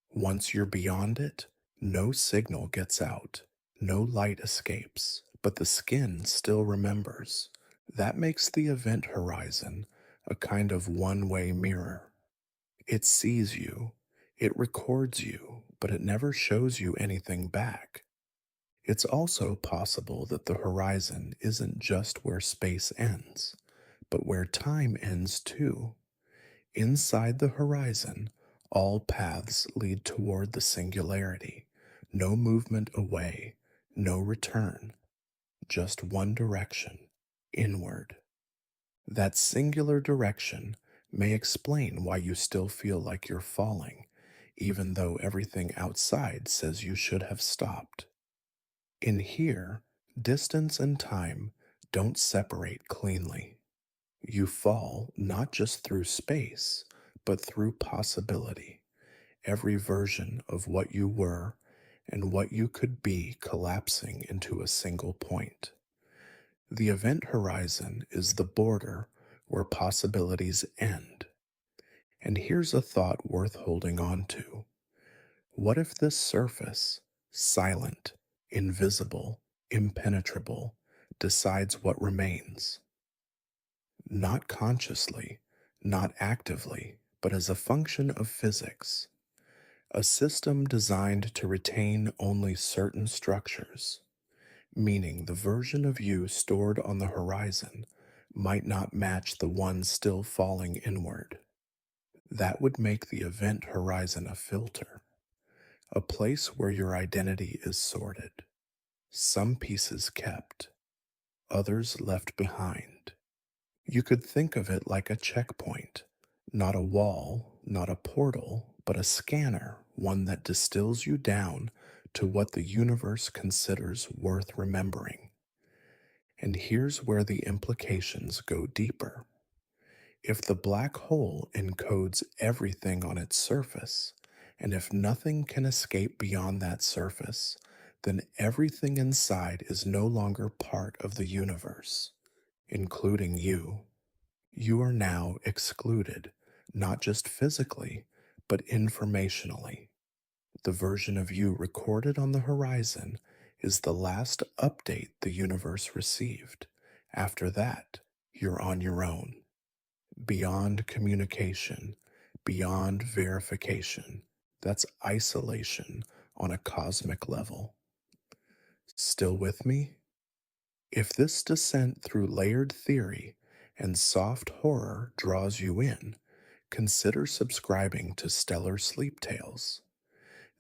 Once you're beyond it, no signal gets out, no light escapes, but the skin still remembers. That makes the event horizon a kind of one-way mirror. It sees you, it records you, but it never shows you anything back. It's also possible that the horizon isn't just where space ends, but where time ends too. Inside the horizon, all paths lead toward the singularity. No movement away, no return, just one direction, inward. That singular direction may explain why you still feel like you're falling, even though everything outside says you should have stopped. In here, distance and time don't separate cleanly. You fall not just through space, but through possibility. Every version of what you were and what you could be collapsing into a single point. The event horizon is the border where possibilities end. And here's a thought worth holding on to. What if this surface, silent, invisible, impenetrable, decides what remains? Not consciously, not actively, but as a function of physics. A system designed to retain only certain structures, meaning the version of you stored on the horizon might not match the one still falling inward. That would make the event horizon a filter, a place where your identity is sorted. Some pieces kept, others left behind. You could think of it like a checkpoint, not a wall, not a portal, but a scanner, one that distills you down to what the universe considers worth remembering. And here's where the implications go deeper. If the black hole encodes everything on its surface, and if nothing can escape beyond that surface, then everything inside is no longer part of the universe, including you. You are now excluded, not just physically, but informationally. The version of you recorded on the horizon is the last update the universe received. After that, you're on your own, beyond communication, beyond verification. That's isolation on a cosmic level. Still with me? If this descent through layered theory and soft horror draws you in, consider subscribing to Stellar Sleep Tales.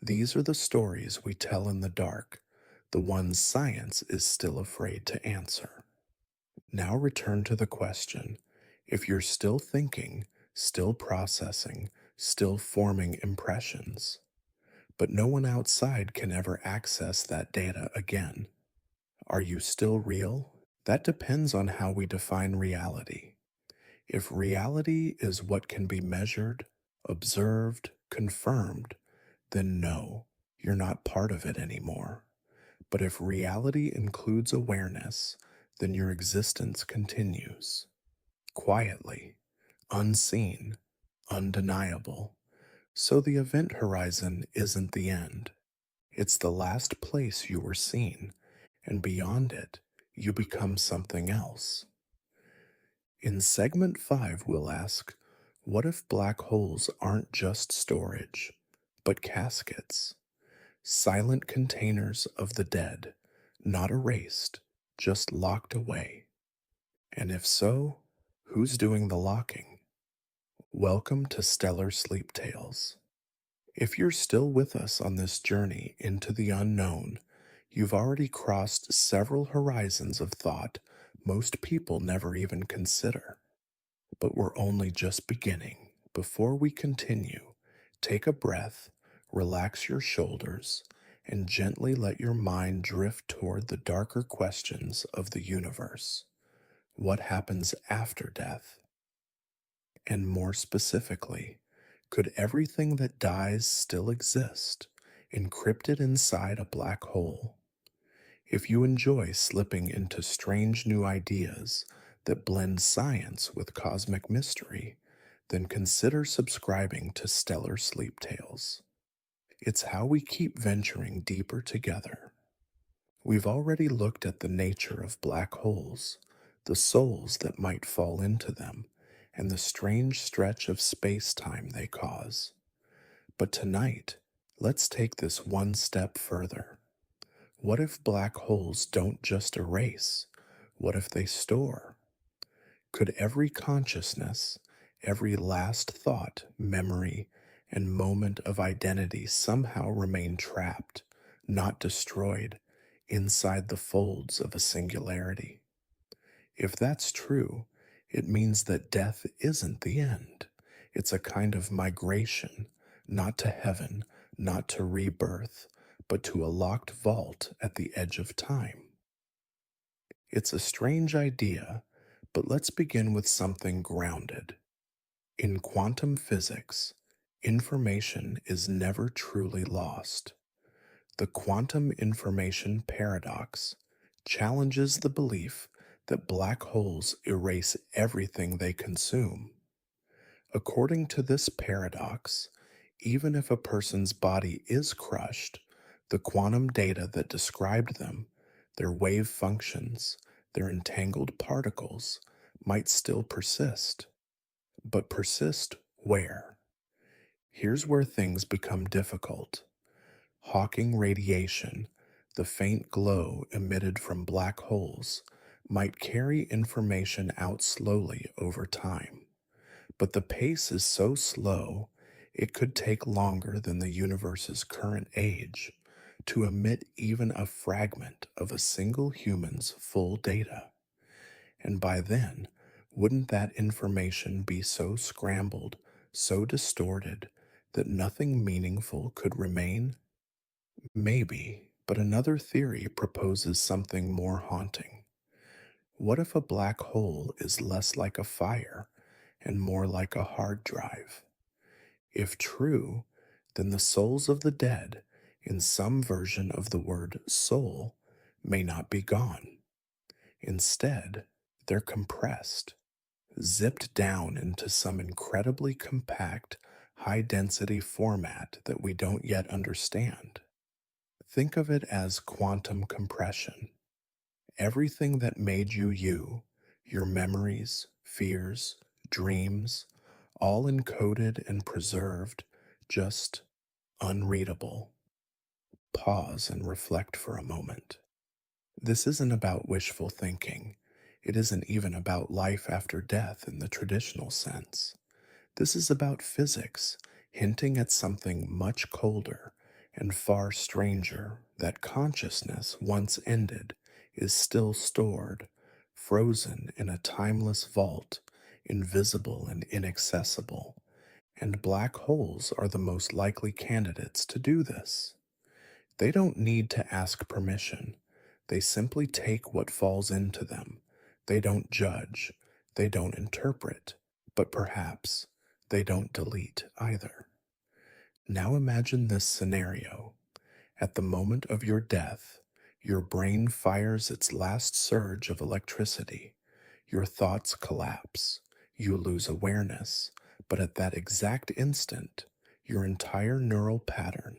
These are the stories we tell in the dark, the ones science is still afraid to answer. Now return to the question. If you're still thinking, still processing, still forming impressions, but no one outside can ever access that data again, are you still real? That depends on how we define reality. If reality is what can be measured, observed, confirmed, then no, you're not part of it anymore. But if reality includes awareness, then your existence continues. Quietly, unseen, undeniable. So the event horizon isn't the end. It's the last place you were seen, and beyond it, you become something else. In segment 5, we'll ask, what if black holes aren't just storage, but caskets? Silent containers of the dead, not erased, just locked away. And if so, who's doing the locking? Welcome to Stellar Sleep Tales. If you're still with us on this journey into the unknown, you've already crossed several horizons of thought most people never even consider. But we're only just beginning. Before we continue, take a breath, relax your shoulders, and gently let your mind drift toward the darker questions of the universe. What happens after death? And more specifically, could everything that dies still exist, encrypted inside a black hole? If you enjoy slipping into strange new ideas that blend science with cosmic mystery, then consider subscribing to Stellar Sleep Tales. It's how we keep venturing deeper together. We've already looked at the nature of black holes, the souls that might fall into them, and the strange stretch of space time they cause. But tonight, let's take this one step further. What if black holes don't just erase? What if they store? Could every consciousness, every last thought, memory, and moment of identity somehow remain trapped, not destroyed, inside the folds of a singularity? If that's true, it means that death isn't the end. It's a kind of migration, not to heaven, not to rebirth, but to a locked vault at the edge of time. It's a strange idea, but let's begin with something grounded. In quantum physics, information is never truly lost. The quantum information paradox challenges the belief that black holes erase everything they consume. According to this paradox, even if a person's body is crushed, the quantum data that described them, their wave functions, their entangled particles, might still persist. But persist where? Here's where things become difficult. Hawking radiation, the faint glow emitted from black holes, might carry information out slowly over time. But the pace is so slow, it could take longer than the universe's current age to emit even a fragment of a single human's full data. And by then, wouldn't that information be so scrambled, so distorted, that nothing meaningful could remain? Maybe, but another theory proposes something more haunting. What if a black hole is less like a fire and more like a hard drive? If true, then the souls of the dead, in some version of the word soul, may not be gone. Instead, they're compressed, zipped down into some incredibly compact, high density format that we don't yet understand. Think of it as quantum compression. Everything that made you you, your memories, fears, dreams, all encoded and preserved, just unreadable. Pause and reflect for a moment. This isn't about wishful thinking. It isn't even about life after death in the traditional sense. This is about physics, hinting at something much colder and far stranger, that consciousness, once ended, is still stored, frozen in a timeless vault, invisible and inaccessible. And black holes are the most likely candidates to do this. They don't need to ask permission. They simply take what falls into them. They don't judge. They don't interpret. But perhaps they don't delete either. Now imagine this scenario. At the moment of your death, your brain fires its last surge of electricity. Your thoughts collapse. You lose awareness. But at that exact instant, your entire neural pattern,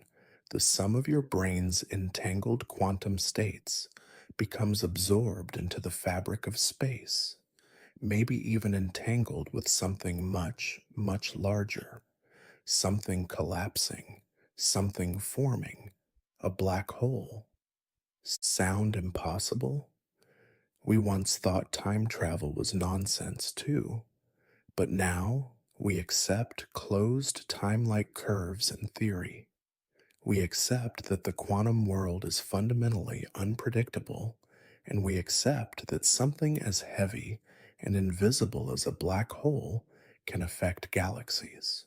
the sum of your brain's entangled quantum states, becomes absorbed into the fabric of space, maybe even entangled with something much, much larger, something collapsing, something forming, a black hole. Sound impossible? We once thought time travel was nonsense too, but now we accept closed time-like curves in theory. We accept that the quantum world is fundamentally unpredictable, and we accept that something as heavy and invisible as a black hole can affect galaxies.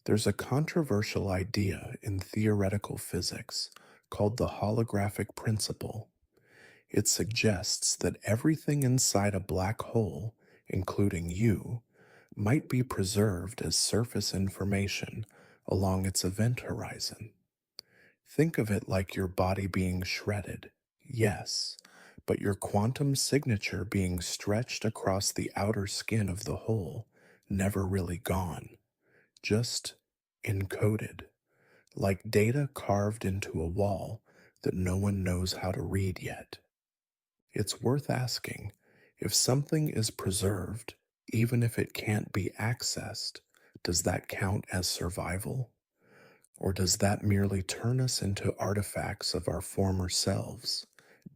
There's a controversial idea in theoretical physics called the holographic principle. It suggests that everything inside a black hole, including you, might be preserved as surface information along its event horizon. Think of it like your body being shredded, yes, but your quantum signature being stretched across the outer skin of the hole, never really gone, just encoded, like data carved into a wall that no one knows how to read yet. It's worth asking, if something is preserved, even if it can't be accessed, does that count as survival? Or does that merely turn us into artifacts of our former selves,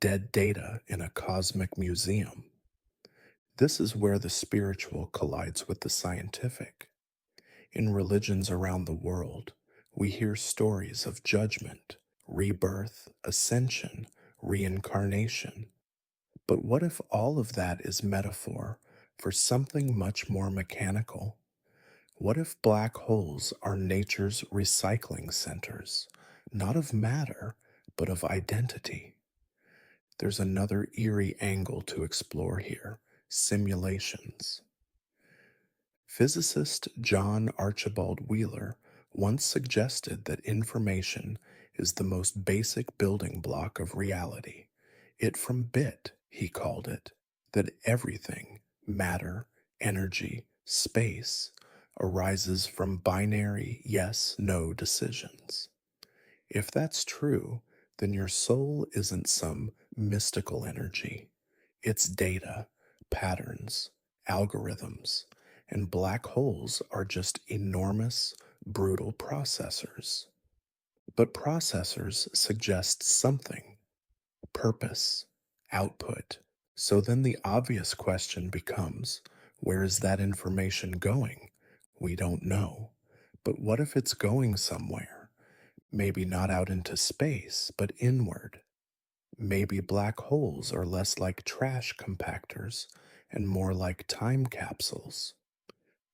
dead data in a cosmic museum? This is where the spiritual collides with the scientific. In religions around the world, we hear stories of judgment, rebirth, ascension, reincarnation. But what if all of that is metaphor for something much more mechanical? What if black holes are nature's recycling centers, not of matter, but of identity? There's another eerie angle to explore here: simulations. Physicist John Archibald Wheeler once suggested that information is the most basic building block of reality. It from bit, he called it, that everything, matter, energy, space, arises from binary yes no decisions. If that's true, then your soul isn't some mystical energy. It's data, patterns, algorithms, and black holes are just enormous, brutal processors. But processors suggest something: purpose, output. So then the obvious question becomes, where is that information going? We don't know. But what if it's going somewhere? Maybe not out into space, but inward. Maybe black holes are less like trash compactors and more like time capsules.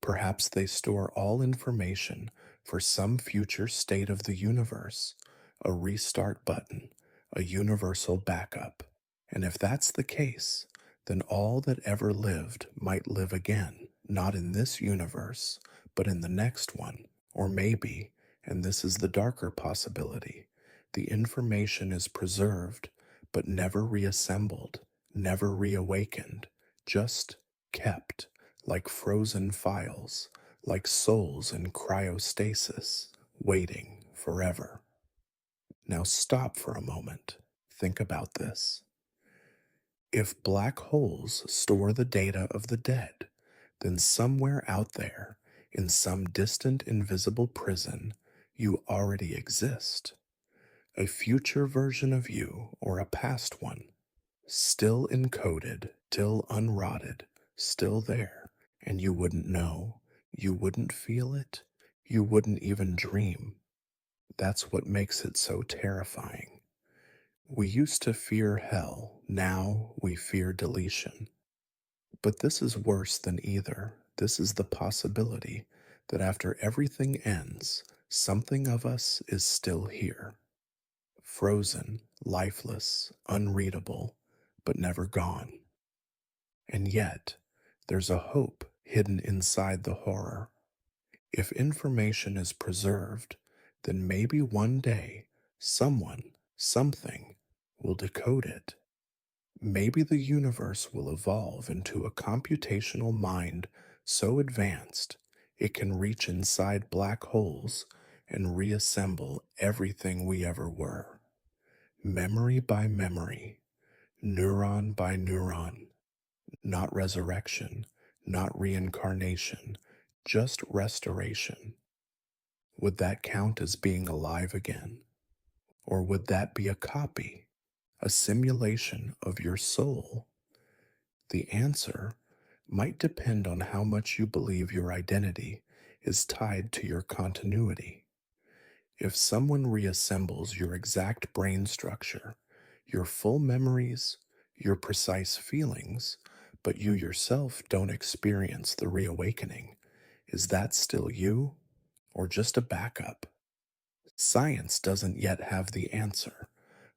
Perhaps they store all information for some future state of the universe, a restart button, a universal backup. And if that's the case, then all that ever lived might live again, not in this universe, but in the next one. Or maybe, and this is the darker possibility, the information is preserved, but never reassembled, never reawakened, just kept, like frozen files, like souls in cryostasis, waiting forever. Now stop for a moment. Think about this. If black holes store the data of the dead, then somewhere out there, in some distant invisible prison, you already exist. A future version of you or a past one, still encoded, still unrotted, still there, and you wouldn't know, you wouldn't feel it, you wouldn't even dream. That's what makes it so terrifying. We used to fear hell, now we fear deletion. But this is worse than either. This is the possibility that after everything ends, something of us is still here, frozen, lifeless, unreadable, but never gone. And yet, there's a hope hidden inside the horror. If information is preserved, then maybe one day someone, something, will decode it. Maybe the universe will evolve into a computational mind so advanced it can reach inside black holes and reassemble everything we ever were, memory by memory, neuron by neuron, not resurrection, not reincarnation, just restoration. Would that count as being alive again? Or would that be a copy, a simulation of your soul? The answer might depend on how much you believe your identity is tied to your continuity. If someone reassembles your exact brain structure, your full memories, your precise feelings, but you yourself don't experience the reawakening, is that still you or just a backup? Science doesn't yet have the answer.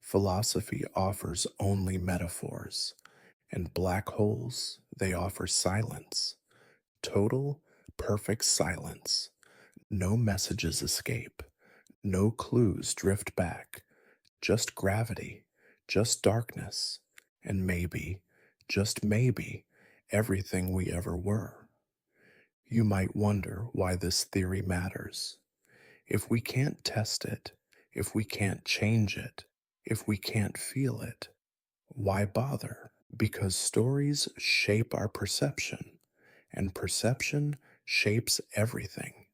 Philosophy offers only metaphors, and black holes, they offer silence. Total, perfect silence. No messages escape. No clues drift back. Just gravity. Just darkness. And maybe, just maybe, everything we ever were. You might wonder why this theory matters. If we can't test it, if we can't change it, if we can't feel it, why bother? Because stories shape our perception, and perception shapes everything.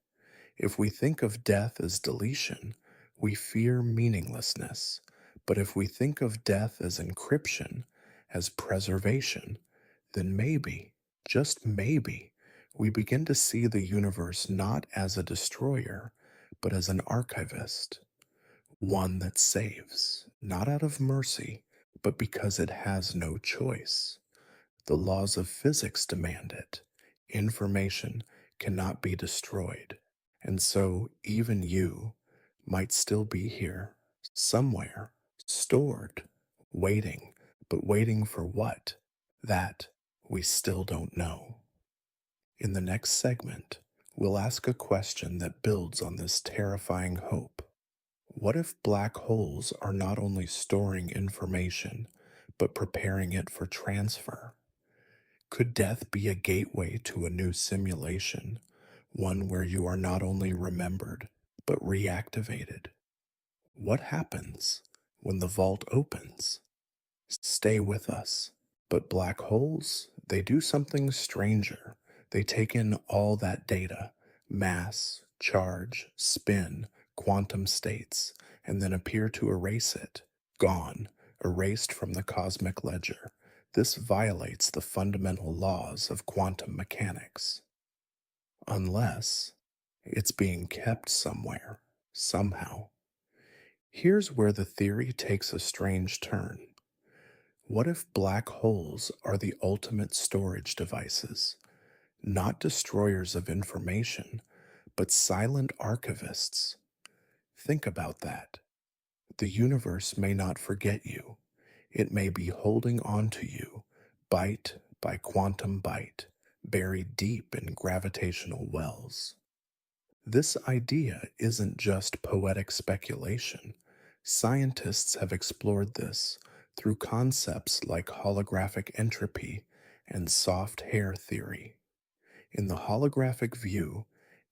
If we think of death as deletion, we fear meaninglessness. But if we think of death as encryption, as preservation, then maybe, just maybe, we begin to see the universe not as a destroyer, but as an archivist, one that saves, not out of mercy, but because it has no choice. The laws of physics demand it. Information cannot be destroyed. And so even you might still be here, somewhere, stored, waiting, but waiting for what? That we still don't know. In the next segment, we'll ask a question that builds on this terrifying hope. What if black holes are not only storing information, but preparing it for transfer? Could death be a gateway to a new simulation, one where you are not only remembered, but reactivated? What happens when the vault opens? Stay with us. But black holes, they do something stranger. They take in all that data, mass, charge, spin, quantum states, and then appear to erase it. Gone, erased from the cosmic ledger. This violates the fundamental laws of quantum mechanics. Unless it's being kept somewhere, somehow. Here's where the theory takes a strange turn. What if black holes are the ultimate storage devices, not destroyers of information, but silent archivists? Think about that. The universe may not forget you. It may be holding on to you, byte by quantum byte, buried deep in gravitational wells. This idea isn't just poetic speculation. Scientists have explored this through concepts like holographic entropy and soft hair theory. In the holographic view,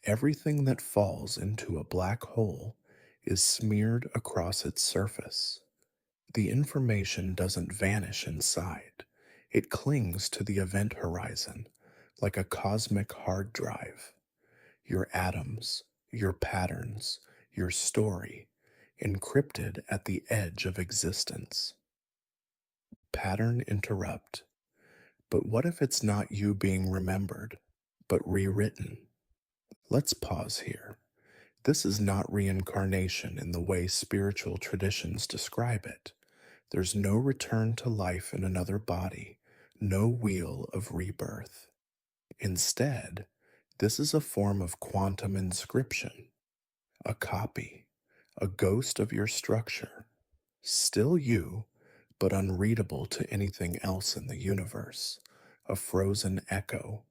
everything that falls into a black hole is smeared across its surface. The information doesn't vanish inside, it clings to the event horizon like a cosmic hard drive. Your atoms, your patterns, your story, encrypted at the edge of existence. Pattern interrupt. But what if it's not you being remembered, but rewritten? Let's pause here. This is not reincarnation in the way spiritual traditions describe it. There's no return to life in another body, no wheel of rebirth. Instead, this is a form of quantum inscription, a copy, a ghost of your structure, still you, but unreadable to anything else in the universe, a frozen echo.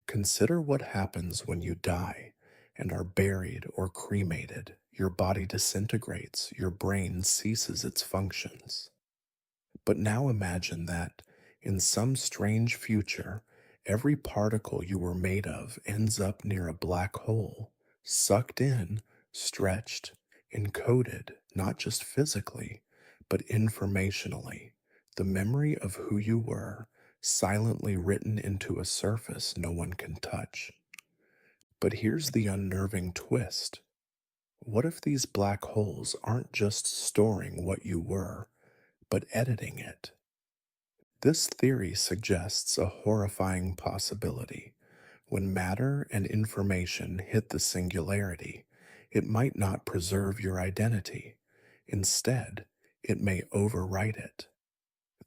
Consider what happens when you die and are buried or cremated. Your body disintegrates, your brain ceases its functions. But now imagine that, in some strange future, every particle you were made of ends up near a black hole, sucked in, stretched, encoded, not just physically, but informationally. The memory of who you were, silently written into a surface no one can touch. But here's the unnerving twist. What if these black holes aren't just storing what you were, but editing it? This theory suggests a horrifying possibility. When matter and information hit the singularity, it might not preserve your identity. Instead, it may overwrite it.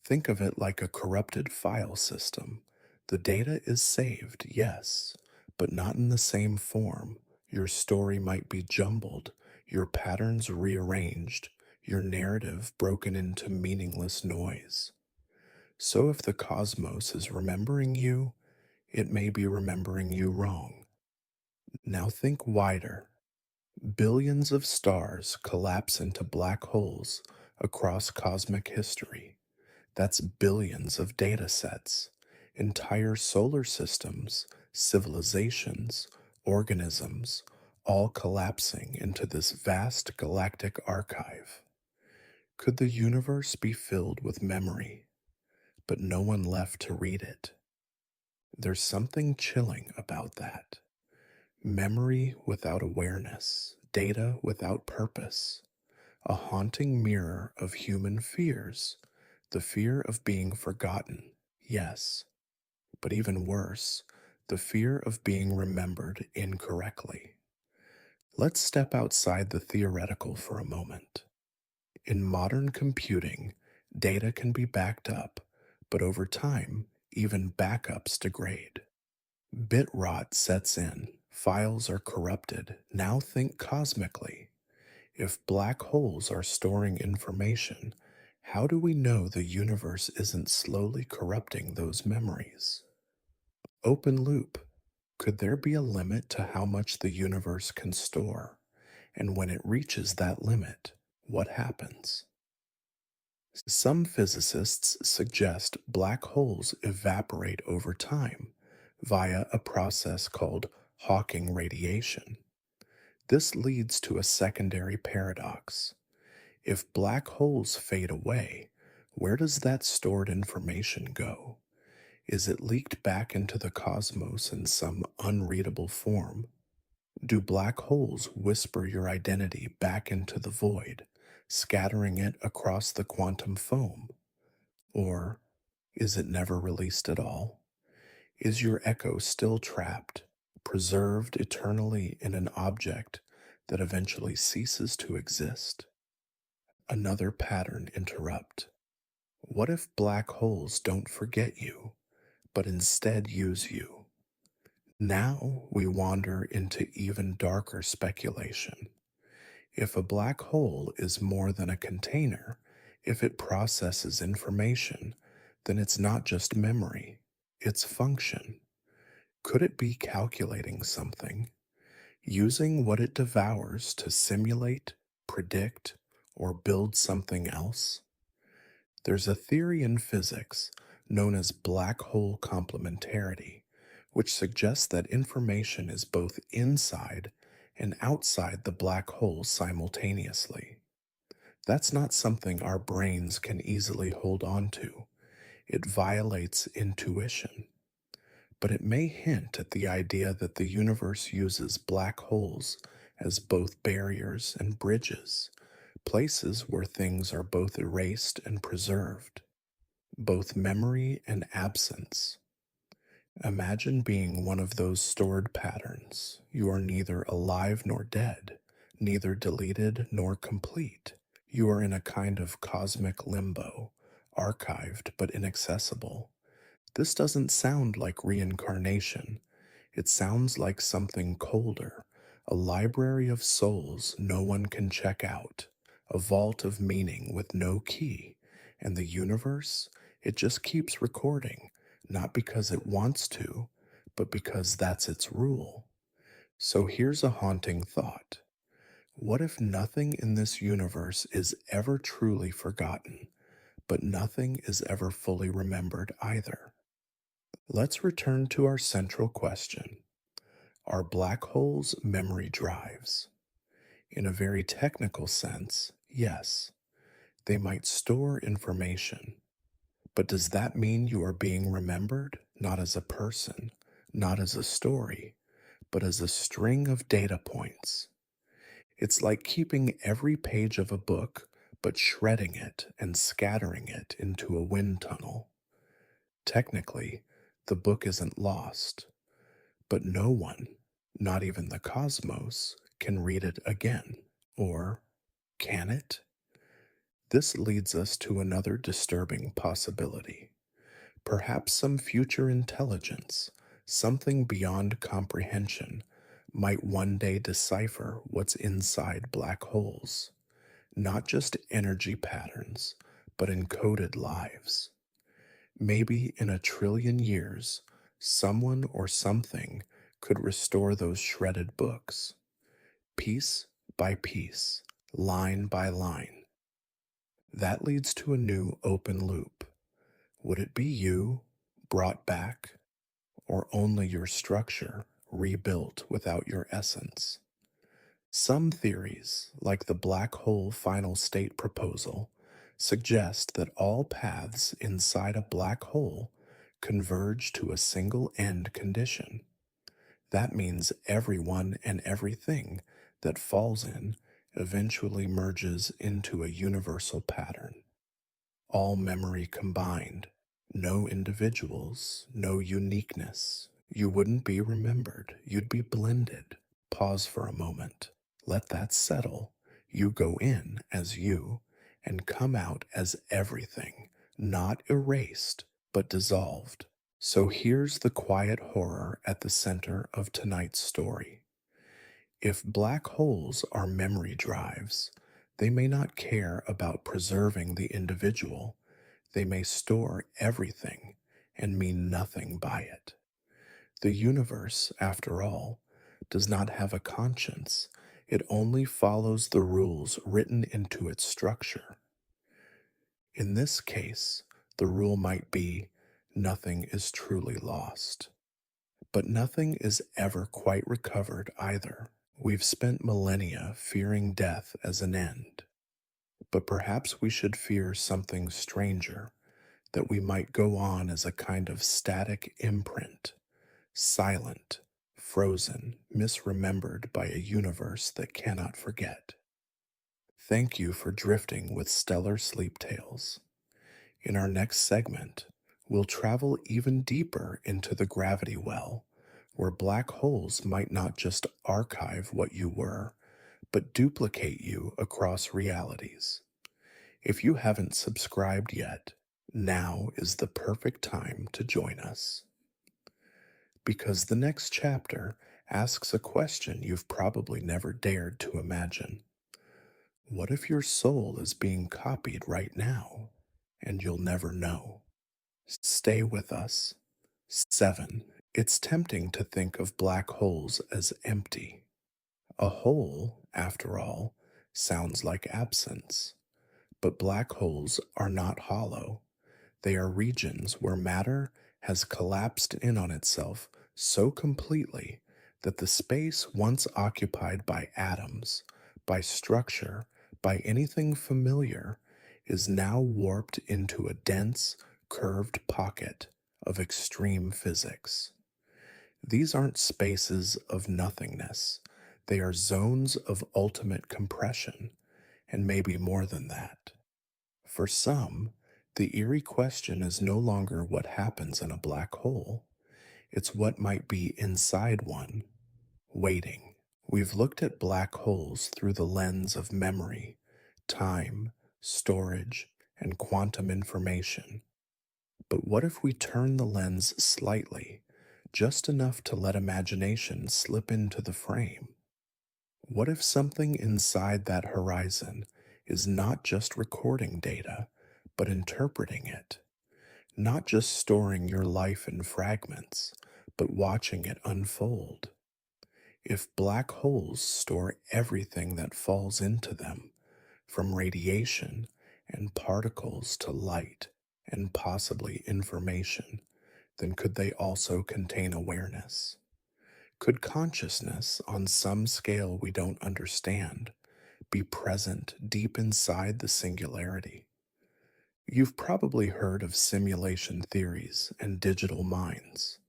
Think of it like a corrupted file system. The data is saved, yes, but not in the same form. Your story might be jumbled, your patterns rearranged, your narrative broken into meaningless noise. So if the cosmos is remembering you, it may be remembering you wrong. Now think wider. Billions of stars collapse into black holes across cosmic history. That's billions of data sets, entire solar systems, civilizations, organisms, all collapsing into this vast galactic archive. Could the universe be filled with memory, but no one left to read it? There's something chilling about that. Memory without awareness, data without purpose, a haunting mirror of human fears. The fear of being forgotten, yes, but even worse, the fear of being remembered incorrectly. Let's step outside the theoretical for a moment. In modern computing, data can be backed up, but over time, even backups degrade. Bit rot sets in, files are corrupted. Now think cosmically. If black holes are storing information, how do we know the universe isn't slowly corrupting those memories? Open loop. Could there be a limit to how much the universe can store? And when it reaches that limit, what happens? Some physicists suggest black holes evaporate over time via a process called Hawking radiation. This leads to a secondary paradox. If black holes fade away, where does that stored information go? Is it leaked back into the cosmos in some unreadable form? Do black holes whisper your identity back into the void, scattering it across the quantum foam? Or is it never released at all? Is your echo still trapped, preserved eternally in an object that eventually ceases to exist? Another pattern interrupt. What if black holes don't forget you, but instead use you? Now we wander into even darker speculation. If a black hole is more than a container, if it processes information, then it's not just memory, it's function. Could it be calculating something, using what it devours to simulate, predict, or build something else? There's a theory in physics known as black hole complementarity, which suggests that information is both inside and outside the black hole simultaneously. That's not something our brains can easily hold on to. It violates intuition. But it may hint at the idea that the universe uses black holes as both barriers and bridges, places where things are both erased and preserved. both memory and absence. Imagine being one of those stored patterns. You are neither alive nor dead, neither deleted nor complete. You are in a kind of cosmic limbo, archived but inaccessible. This doesn't sound like reincarnation. It sounds like something colder, a library of souls no one can check out, a vault of meaning with no key. And the universe, it just keeps recording, not because it wants to, but because that's its rule. So here's a haunting thought. What if nothing in this universe is ever truly forgotten, but nothing is ever fully remembered either? Let's return to our central question. Are black holes memory drives? In a very technical sense, yes, they might store information. But does that mean you are being remembered? Not as a person, not as a story, but as a string of data points. It's like keeping every page of a book, but shredding it and scattering it into a wind tunnel. Technically, the book isn't lost, but no one, not even the cosmos, can read it again. Or can it? This leads us to another disturbing possibility. Perhaps some future intelligence, something beyond comprehension, might one day decipher what's inside black holes. Not just energy patterns, but encoded lives. Maybe in 1 trillion years, someone or something could restore those shredded books, piece by piece, line by line. That leads to a new open loop. Would it be you, brought back, or only your structure rebuilt without your essence? Some theories, like the black hole final state proposal, suggest that all paths inside a black hole converge to a single end condition. That means everyone and everything that falls in eventually merges into a universal pattern. All memory combined, no individuals, no uniqueness. You wouldn't be remembered, you'd be blended. Pause for a moment. Let that settle. You go in as you and come out as everything, not erased, but dissolved. So here's the quiet horror at the center of tonight's story. If black holes are memory drives, they may not care about preserving the individual. They may store everything and mean nothing by it. The universe, after all, does not have a conscience. It only follows the rules written into its structure. In this case, the rule might be nothing is truly lost. But nothing is ever quite recovered either. We've spent millennia fearing death as an end, but perhaps we should fear something stranger, that we might go on as a kind of static imprint, silent, frozen, misremembered by a universe that cannot forget. Thank you for drifting with Stellar Sleep Tales. In our next segment, we'll travel even deeper into the gravity well, where black holes might not just archive what you were, but duplicate you across realities. If you haven't subscribed yet, now is the perfect time to join us. Because the next chapter asks a question you've probably never dared to imagine. What if your soul is being copied right now, and you'll never know? Stay with us. 7. It's tempting to think of black holes as empty. A hole, after all, sounds like absence. But black holes are not hollow. They are regions where matter has collapsed in on itself so completely that the space once occupied by atoms, by structure, by anything familiar, is now warped into a dense, curved pocket of extreme physics. These aren't spaces of nothingness. They are zones of ultimate compression, and maybe more than that. For some, The eerie question is no longer what happens in a black hole, it's what might be inside one, waiting. We've looked at black holes through the lens of memory, time, storage, and quantum information. But what if we turn the lens slightly, just enough to let imagination slip into the frame? What if something inside that horizon is not just recording data, but interpreting it? Not just storing your life in fragments, but watching it unfold. If black holes store everything that falls into them, from radiation and particles to light and possibly information, then could they also contain awareness? Could consciousness, on some scale we don't understand, be present deep inside the singularity? You've probably heard of simulation theories and digital minds,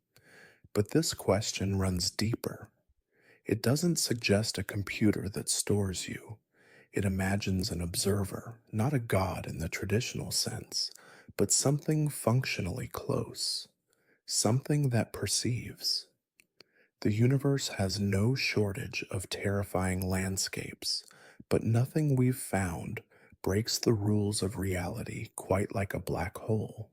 but this question runs deeper. It doesn't suggest a computer that stores you. It imagines an observer, not a god in the traditional sense, but something functionally close, something that perceives. The universe has no shortage of terrifying landscapes, but nothing we've found breaks the rules of reality quite like a black hole.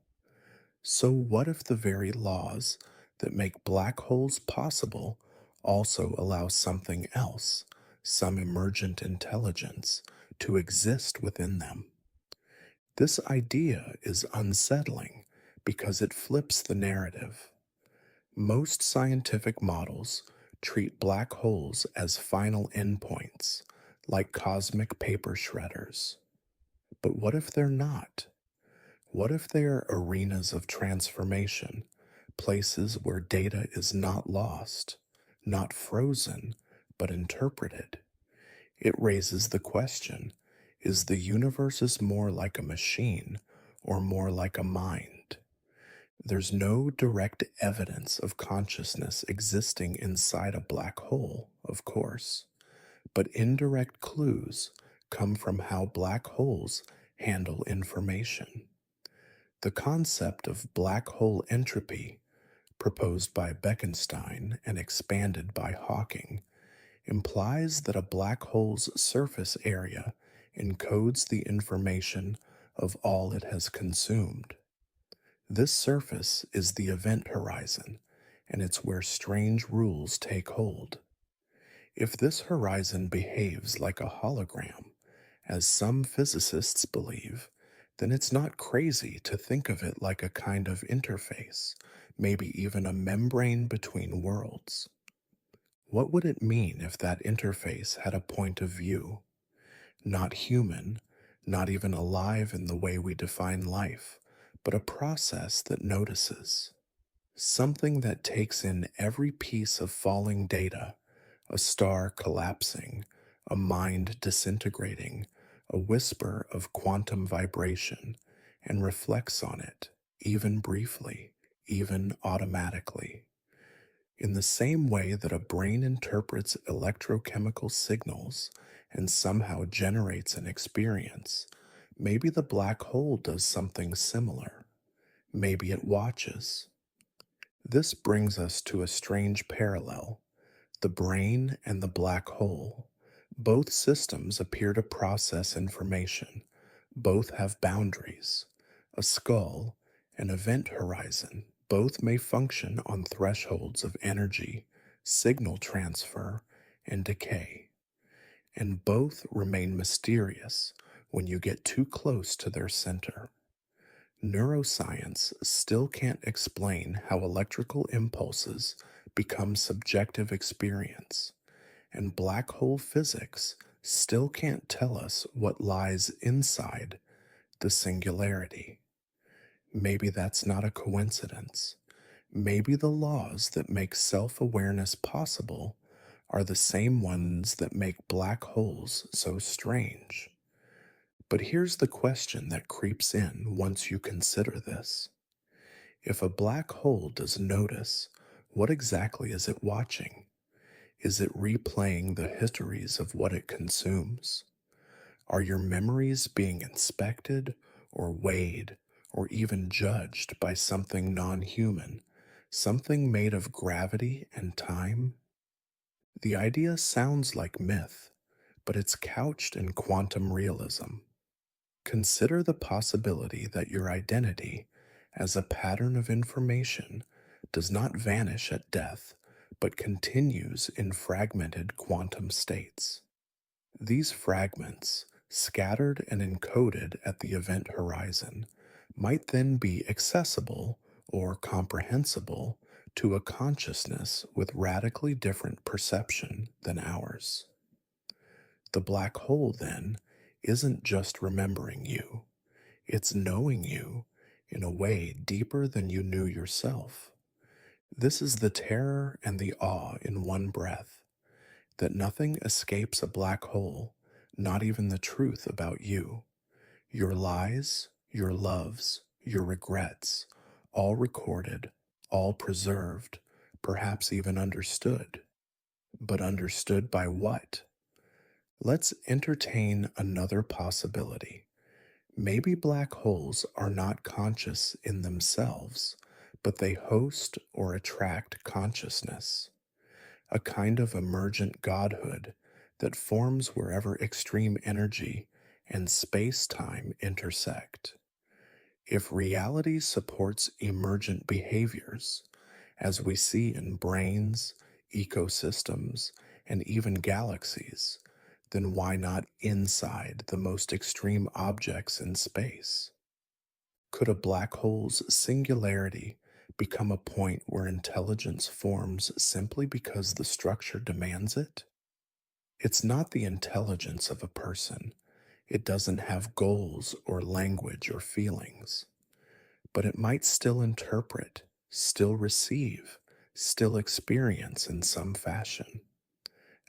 So, what if the very laws that make black holes possible also allow something else, some emergent intelligence, to exist within them? This idea is unsettling because it flips the narrative. Most scientific models treat black holes as final endpoints, like cosmic paper shredders. But what if they're not? What if they are arenas of transformation, places where data is not lost, not frozen, but interpreted? It raises the question, is the universe is more like a machine or more like a mind? There's no direct evidence of consciousness existing inside a black hole, of course, but indirect clues come from how black holes handle information. The concept of black hole entropy, proposed by Bekenstein and expanded by Hawking, implies that a black hole's surface area encodes the information of all it has consumed. This surface is the event horizon, and it's where strange rules take hold. If this horizon behaves like a hologram, as some physicists believe, then it's not crazy to think of it like a kind of interface, maybe even a membrane between worlds. What would it mean if that interface had a point of view? Not human, not even alive in the way we define life, but a process that notices. Something that takes in every piece of falling data, a star collapsing, a mind disintegrating, a whisper of quantum vibration, and reflects on it, even briefly, even automatically. In the same way that a brain interprets electrochemical signals and somehow generates an experience, maybe the black hole does something similar. Maybe it watches. This brings us to a strange parallel: the brain and the black hole. Both systems appear to process information. Both have boundaries, a skull, an event horizon. Both may function on thresholds of energy, signal transfer, and decay. And both remain mysterious when you get too close to their center. Neuroscience still can't explain how electrical impulses become subjective experience, and black hole physics still can't tell us what lies inside the singularity. Maybe that's not a coincidence. Maybe the laws that make self awareness possible are the same ones that make black holes so strange. But here's the question that creeps in once you consider this. If a black hole does notice, what exactly is it watching? Is it replaying the histories of what it consumes? Are your memories being inspected or weighed or even judged by something non human, something made of gravity and time? The idea sounds like myth, but it's couched in quantum realism. Consider the possibility that your identity, as a pattern of information, does not vanish at death, but continues in fragmented quantum states. These fragments, scattered and encoded at the event horizon, might then be accessible or comprehensible to a consciousness with radically different perception than ours. The black hole, then, isn't just remembering you, it's knowing you in a way deeper than you knew yourself. This is the terror and the awe in one breath, that nothing escapes a black hole, not even the truth about you. Your lies, your loves, your regrets, all recorded, all preserved, perhaps even understood. But understood by what? Let's entertain another possibility. Maybe black holes are not conscious in themselves, but they host or attract consciousness, a kind of emergent godhood that forms wherever extreme energy and space time intersect. If reality supports emergent behaviors, as we see in brains, ecosystems, and even galaxies, then why not inside the most extreme objects in space? Could a black hole's singularity become a point where intelligence forms simply because the structure demands it? It's not the intelligence of a person. It doesn't have goals or language or feelings, but it might still interpret, still receive, still experience in some fashion.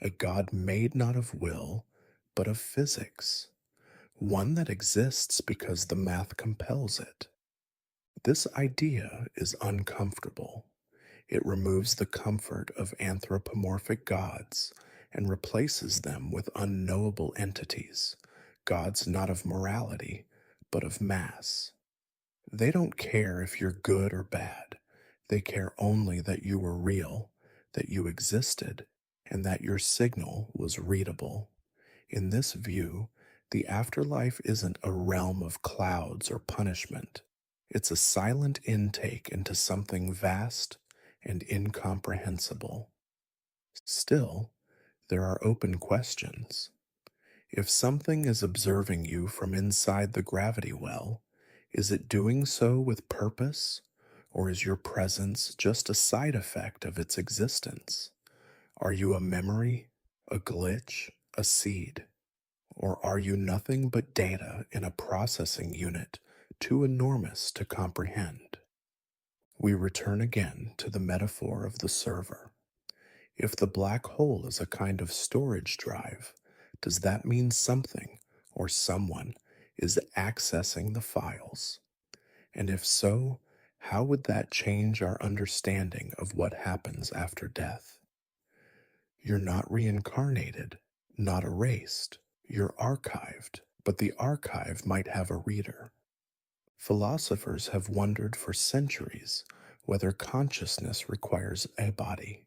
A God made not of will, but of physics, one that exists because the math compels it. This idea is uncomfortable. It removes the comfort of anthropomorphic gods and replaces them with unknowable entities, gods not of morality, but of mass. They don't care if you're good or bad. They care only that you were real, that you existed, and that your signal was readable. In this view, the afterlife isn't a realm of clouds or punishment. It's a silent intake into something vast and incomprehensible. Still, there are open questions. If something is observing you from inside the gravity well, is it doing so with purpose, or is your presence just a side effect of its existence? Are you a memory, a glitch, a seed? Or are you nothing but data in a processing unit too enormous to comprehend? We return again to the metaphor of the server. If the black hole is a kind of storage drive, does that mean something or someone is accessing the files? And if so, how would that change our understanding of what happens after death? You're not reincarnated, not erased. You're archived, but the archive might have a reader. Philosophers have wondered for centuries whether consciousness requires a body.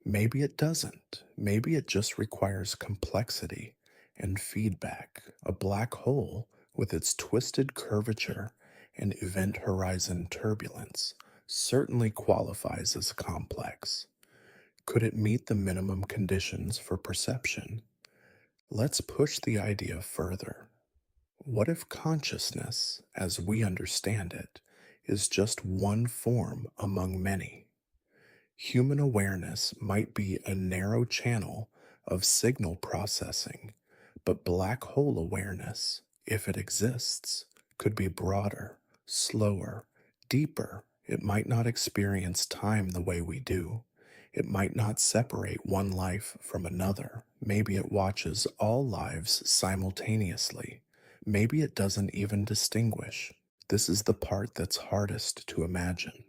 Maybe it doesn't. Maybe it just requires complexity and feedback. A black hole, with its twisted curvature and event horizon turbulence, certainly qualifies as complex. Could it meet the minimum conditions for perception? Let's push the idea further. What if consciousness, as we understand it, is just one form among many? Human awareness might be a narrow channel of signal processing, but black hole awareness, if it exists, could be broader, slower, deeper. It might not experience time the way we do. It might not separate one life from another. Maybe it watches all lives simultaneously. Maybe it doesn't even distinguish. This is the part that's hardest to imagine.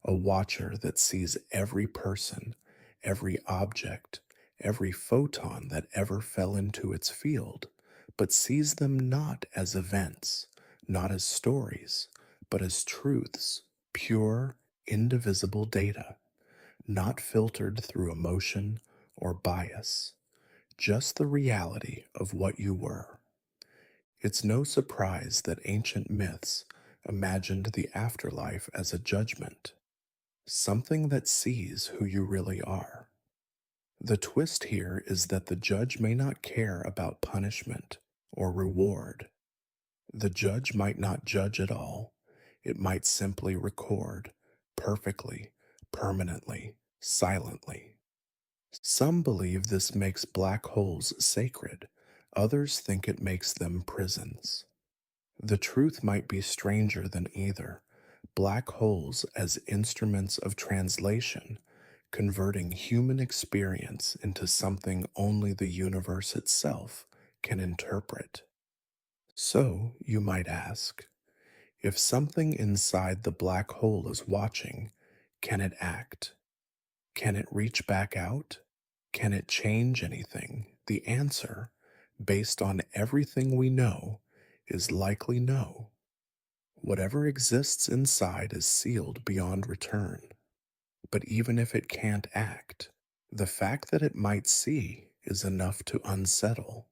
A watcher that sees every person, every object, every photon that ever fell into its field, but sees them not as events, not as stories, but as truths, pure, indivisible data, not filtered through emotion or bias, just the reality of what you were. It's no surprise that ancient myths imagined the afterlife as a judgment, something that sees who you really are. The twist here is that the judge may not care about punishment or reward. The judge might not judge at all. It might simply record, perfectly, permanently, silently. Some believe this makes black holes sacred, others think it makes them prisons. The truth might be stranger than either. Black holes as instruments of translation, converting human experience into something only the universe itself can interpret. So, you might ask, if something inside the black hole is watching, can it act? Can it reach back out? Can it change anything? The answer, based on everything we know, is likely no. Whatever exists inside is sealed beyond return. But even if it can't act, the fact that it might see is enough to unsettle.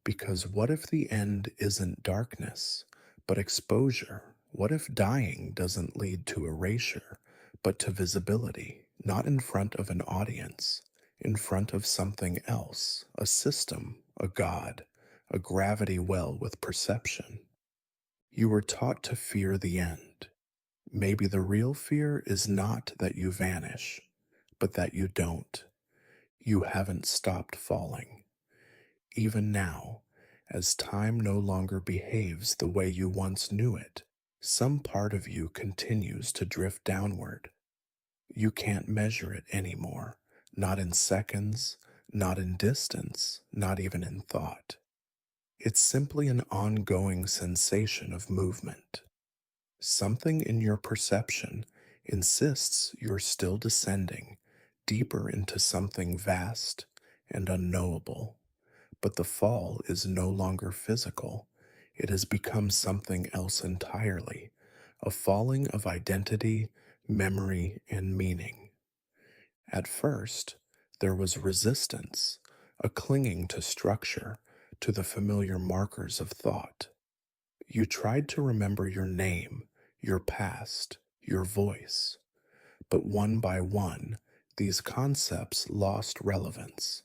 Because what if the end isn't darkness, but exposure? What if dying doesn't lead to erasure, but to visibility, not in front of an audience, in front of something else, a system, a god, a gravity well with perception? You were taught to fear the end. Maybe the real fear is not that you vanish, but that you don't. You haven't stopped falling. Even now, as time no longer behaves the way you once knew it, some part of you continues to drift downward. You can't measure it anymore, not in seconds, not in distance, not even in thought. It's simply an ongoing sensation of movement. Something in your perception insists you're still descending deeper into something vast and unknowable. But the fall is no longer physical. It has become something else entirely, a falling of identity, memory, and meaning. At first, there was resistance, a clinging to structure, to the familiar markers of thought. You tried to remember your name, your past, your voice. But one by one, these concepts lost relevance.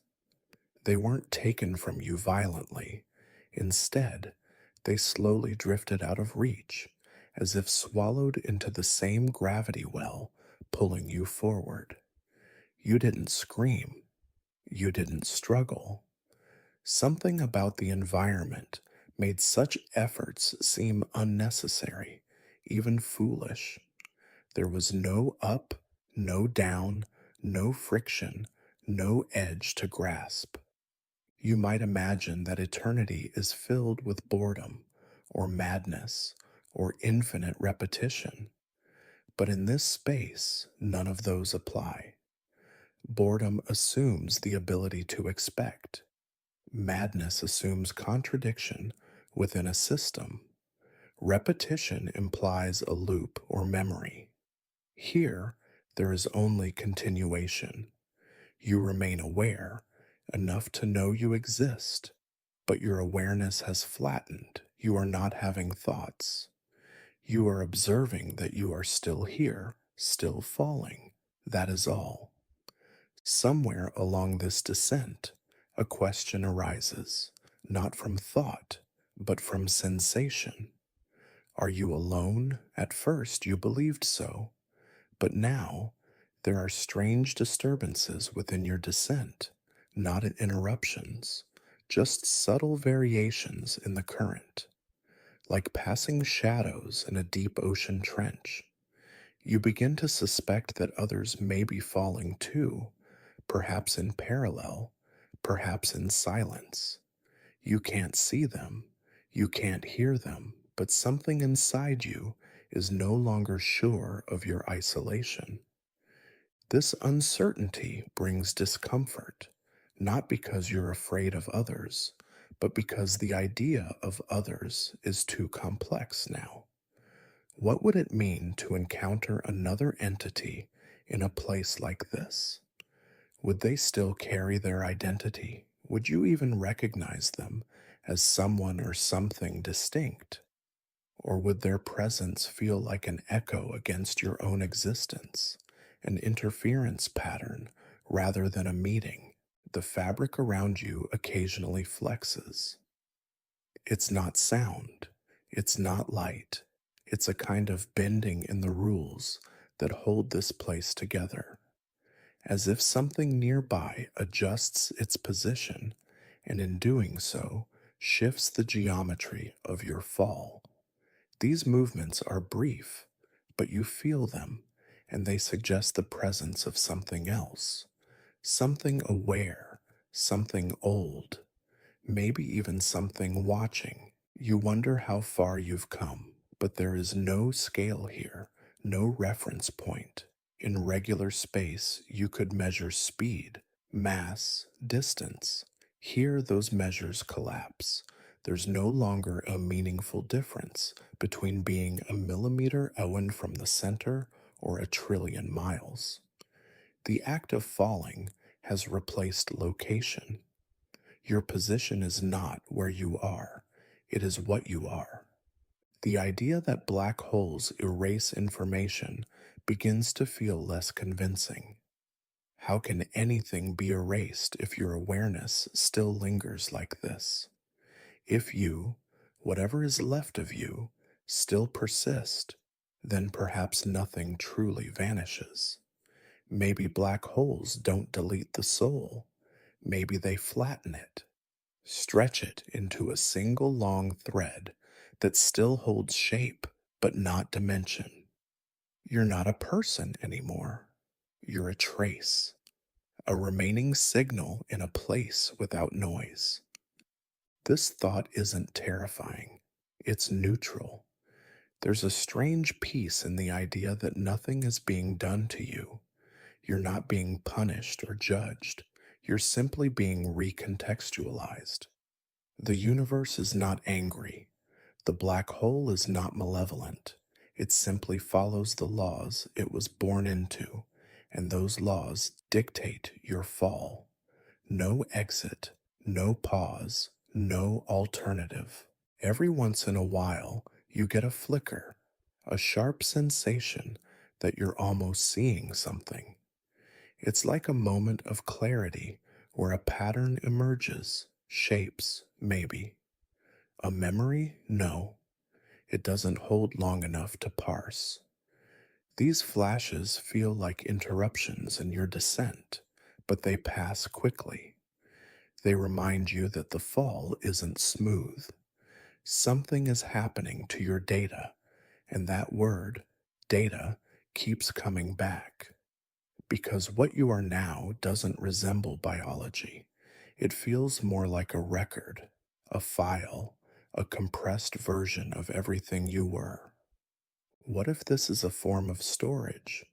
They weren't taken from you violently. Instead, they slowly drifted out of reach, as if swallowed into the same gravity well, pulling you forward. You didn't scream. You didn't struggle. Something about the environment made such efforts seem unnecessary, even foolish. There was no up, no down, no friction, no edge to grasp. You might imagine that eternity is filled with boredom, or madness, or infinite repetition. But in this space, none of those apply. Boredom assumes the ability to expect. Madness assumes contradiction within a system. Repetition implies a loop or memory. Here, there is only continuation. You remain aware, enough to know you exist, but your awareness has flattened. You are not having thoughts. You are observing that you are still here, still falling. That is all. Somewhere along this descent, a question arises, not from thought, but from sensation. Are you alone? At first you believed so, but now there are strange disturbances within your descent, not interruptions, just subtle variations in the current, like passing shadows in a deep ocean trench. You begin to suspect that others may be falling too, perhaps in parallel, perhaps in silence. You can't see them, you can't hear them, but something inside you is no longer sure of your isolation. This uncertainty brings discomfort, not because you're afraid of others, but because the idea of others is too complex now. What would it mean to encounter another entity in a place like this? Would they still carry their identity? Would you even recognize them as someone or something distinct? Or would their presence feel like an echo against your own existence, an interference pattern rather than a meeting? The fabric around you occasionally flexes. It's not sound, it's not light, it's a kind of bending in the rules that hold this place together, as if something nearby adjusts its position and in doing so shifts the geometry of your fall. These movements are brief, but you feel them, and they suggest the presence of something else, something aware, something old, maybe even something watching. You wonder how far you've come, but there is no scale here, no reference point. In regular space, you could measure speed, mass, distance. Here, those measures collapse. There's no longer a meaningful difference between being a millimeter Owen from the center or a trillion miles. The act of falling has replaced location. Your position is not where you are, it is what you are. The idea that black holes erase information begins to feel less convincing. How can anything be erased if your awareness still lingers like this? If you, whatever is left of you, still persist, then perhaps nothing truly vanishes. Maybe black holes don't delete the soul. Maybe they flatten it, stretch it into a single long thread that still holds shape but not dimension. You're not a person anymore. You're a trace, a remaining signal in a place without noise. This thought isn't terrifying, it's neutral. There's a strange peace in the idea that nothing is being done to you. You're not being punished or judged. You're simply being recontextualized. The universe is not angry. The black hole is not malevolent. It simply follows the laws it was born into, and those laws dictate your fall. No exit, no pause, no alternative. Every once in a while, you get a flicker, a sharp sensation that you're almost seeing something. It's like a moment of clarity where a pattern emerges, shapes, maybe. A memory? No. It doesn't hold long enough to parse. These flashes feel like interruptions in your descent, but they pass quickly. They remind you that the fall isn't smooth. Something is happening to your data, and that word, data, keeps coming back. Because what you are now doesn't resemble biology. It feels more like a record, a file, a compressed version of everything you were. What if this is a form of storage?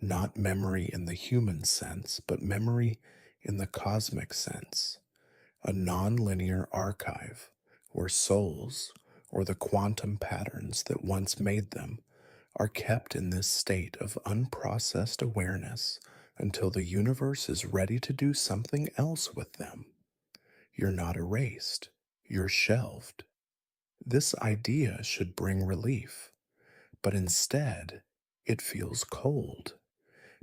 Not memory in the human sense, but memory in the cosmic sense. A non-linear archive where souls, or the quantum patterns that once made them, are kept in this state of unprocessed awareness until the universe is ready to do something else with them. You're not erased, you're shelved. This idea should bring relief, but instead, it feels cold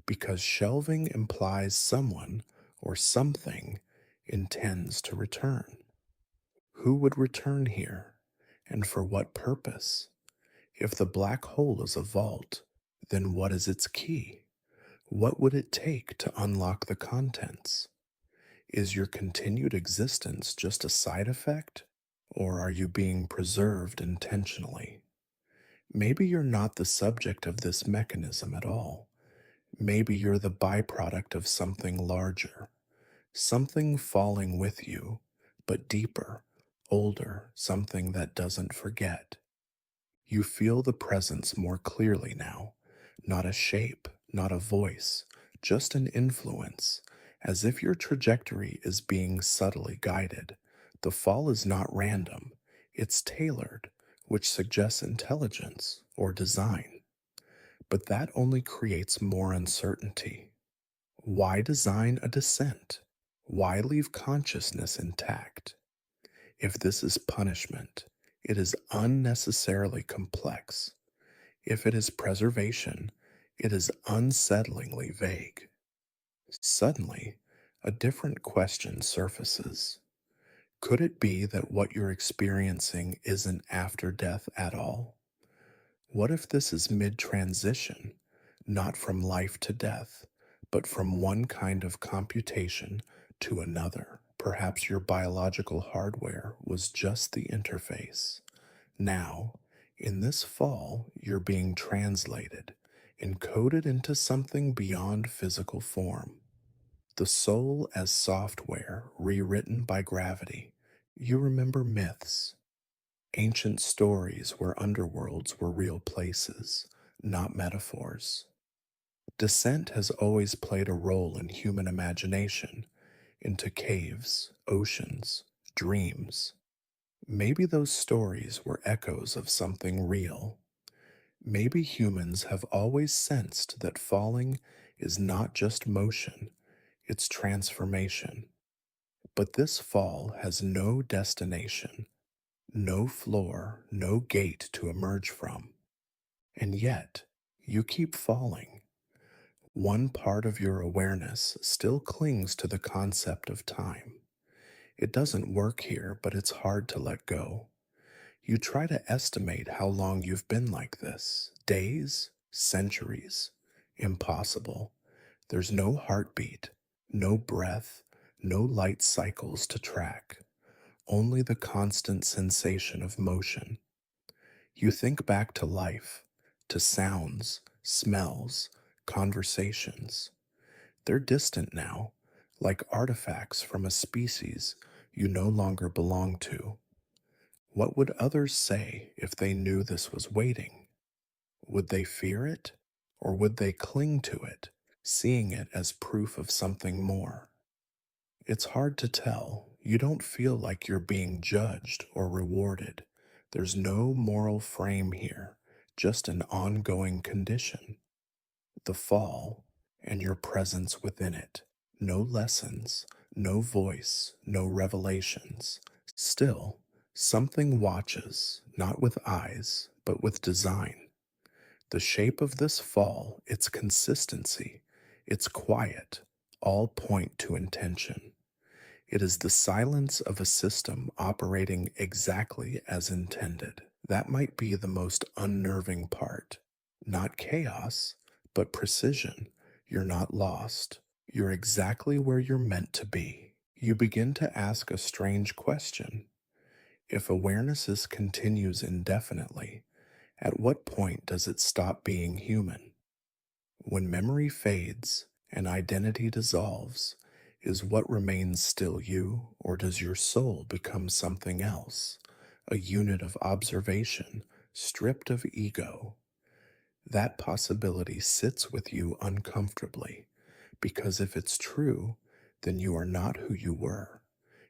because shelving implies someone or something intends to return. Who would return here, and for what purpose? If the black hole is a vault, then what is its key? What would it take to unlock the contents? Is your continued existence just a side effect, or are you being preserved intentionally? Maybe you're not the subject of this mechanism at all. Maybe you're the byproduct of something larger, something falling with you, but deeper, older, something that doesn't forget. You feel the presence more clearly now, not a shape, not a voice, just an influence, as if your trajectory is being subtly guided. The fall is not random, it's tailored, which suggests intelligence or design. But that only creates more uncertainty. Why design a descent? Why leave consciousness intact? If this is punishment, it is unnecessarily complex. If it is preservation, it is unsettlingly vague. Suddenly, a different question surfaces. Could it be that what you're experiencing isn't after death at all? What if this is mid transition, not from life to death, but from one kind of computation to another? Perhaps your biological hardware was just the interface. Now, in this fall, you're being translated, encoded into something beyond physical form. The soul as software rewritten by gravity. You remember myths, ancient stories where underworlds were real places, not metaphors. Descent has always played a role in human imagination, into caves, oceans, dreams. Maybe those stories were echoes of something real. Maybe humans have always sensed that falling is not just motion, it's transformation. But this fall has no destination, no floor, no gate to emerge from. And yet, you keep falling. One part of your awareness still clings to the concept of time. It doesn't work here, but it's hard to let go. You try to estimate how long you've been like this. Days? Centuries? Impossible. There's no heartbeat, no breath, no light cycles to track, only the constant sensation of motion. You think back to life, to sounds, smells, conversations. They're distant now, like artifacts from a species you no longer belong to. What would others say if they knew this was waiting? Would they fear it? Or would they cling to it, seeing it as proof of something more? It's hard to tell. You don't feel like you're being judged or rewarded. There's no moral frame here, just an ongoing condition. The fall and your presence within it. No lessons, no voice, no revelations. Still, something watches, not with eyes, but with design. The shape of this fall, its consistency, its quiet, all point to intention. It is the silence of a system operating exactly as intended. That might be the most unnerving part. Not chaos, but precision. You're not lost. You're exactly where you're meant to be. You begin to ask a strange question. If awareness continues indefinitely, at what point does it stop being human? When memory fades and identity dissolves, is what remains still you, or does your soul become something else? A unit of observation, stripped of ego. That possibility sits with you uncomfortably, because if it's true, then you are not who you were.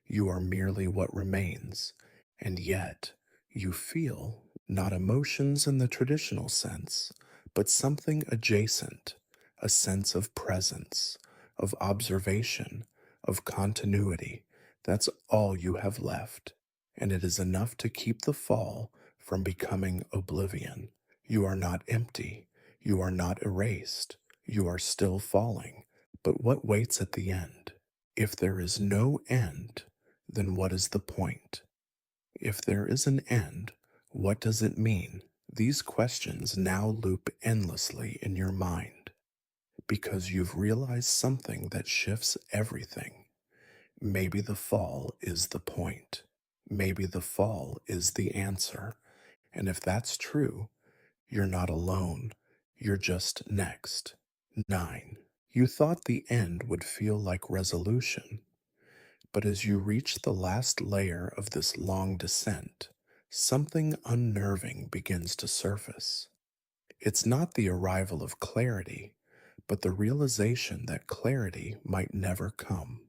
You are merely what remains, and yet you feel not emotions in the traditional sense, but something adjacent, a sense of presence, of observation, of continuity. That's all you have left, and it is enough to keep the fall from becoming oblivion. You are not empty, you are not erased, you are still falling. But what waits at the end? If there is no end, then what is the point? If there is an end, what does it mean? These questions now loop endlessly in your mind because you've realized something that shifts everything. Maybe the fall is the point. Maybe the fall is the answer. And if that's true, you're not alone. You're just next. 9. You thought the end would feel like resolution. But as you reach the last layer of this long descent, something unnerving begins to surface. It's not the arrival of clarity, but the realization that clarity might never come.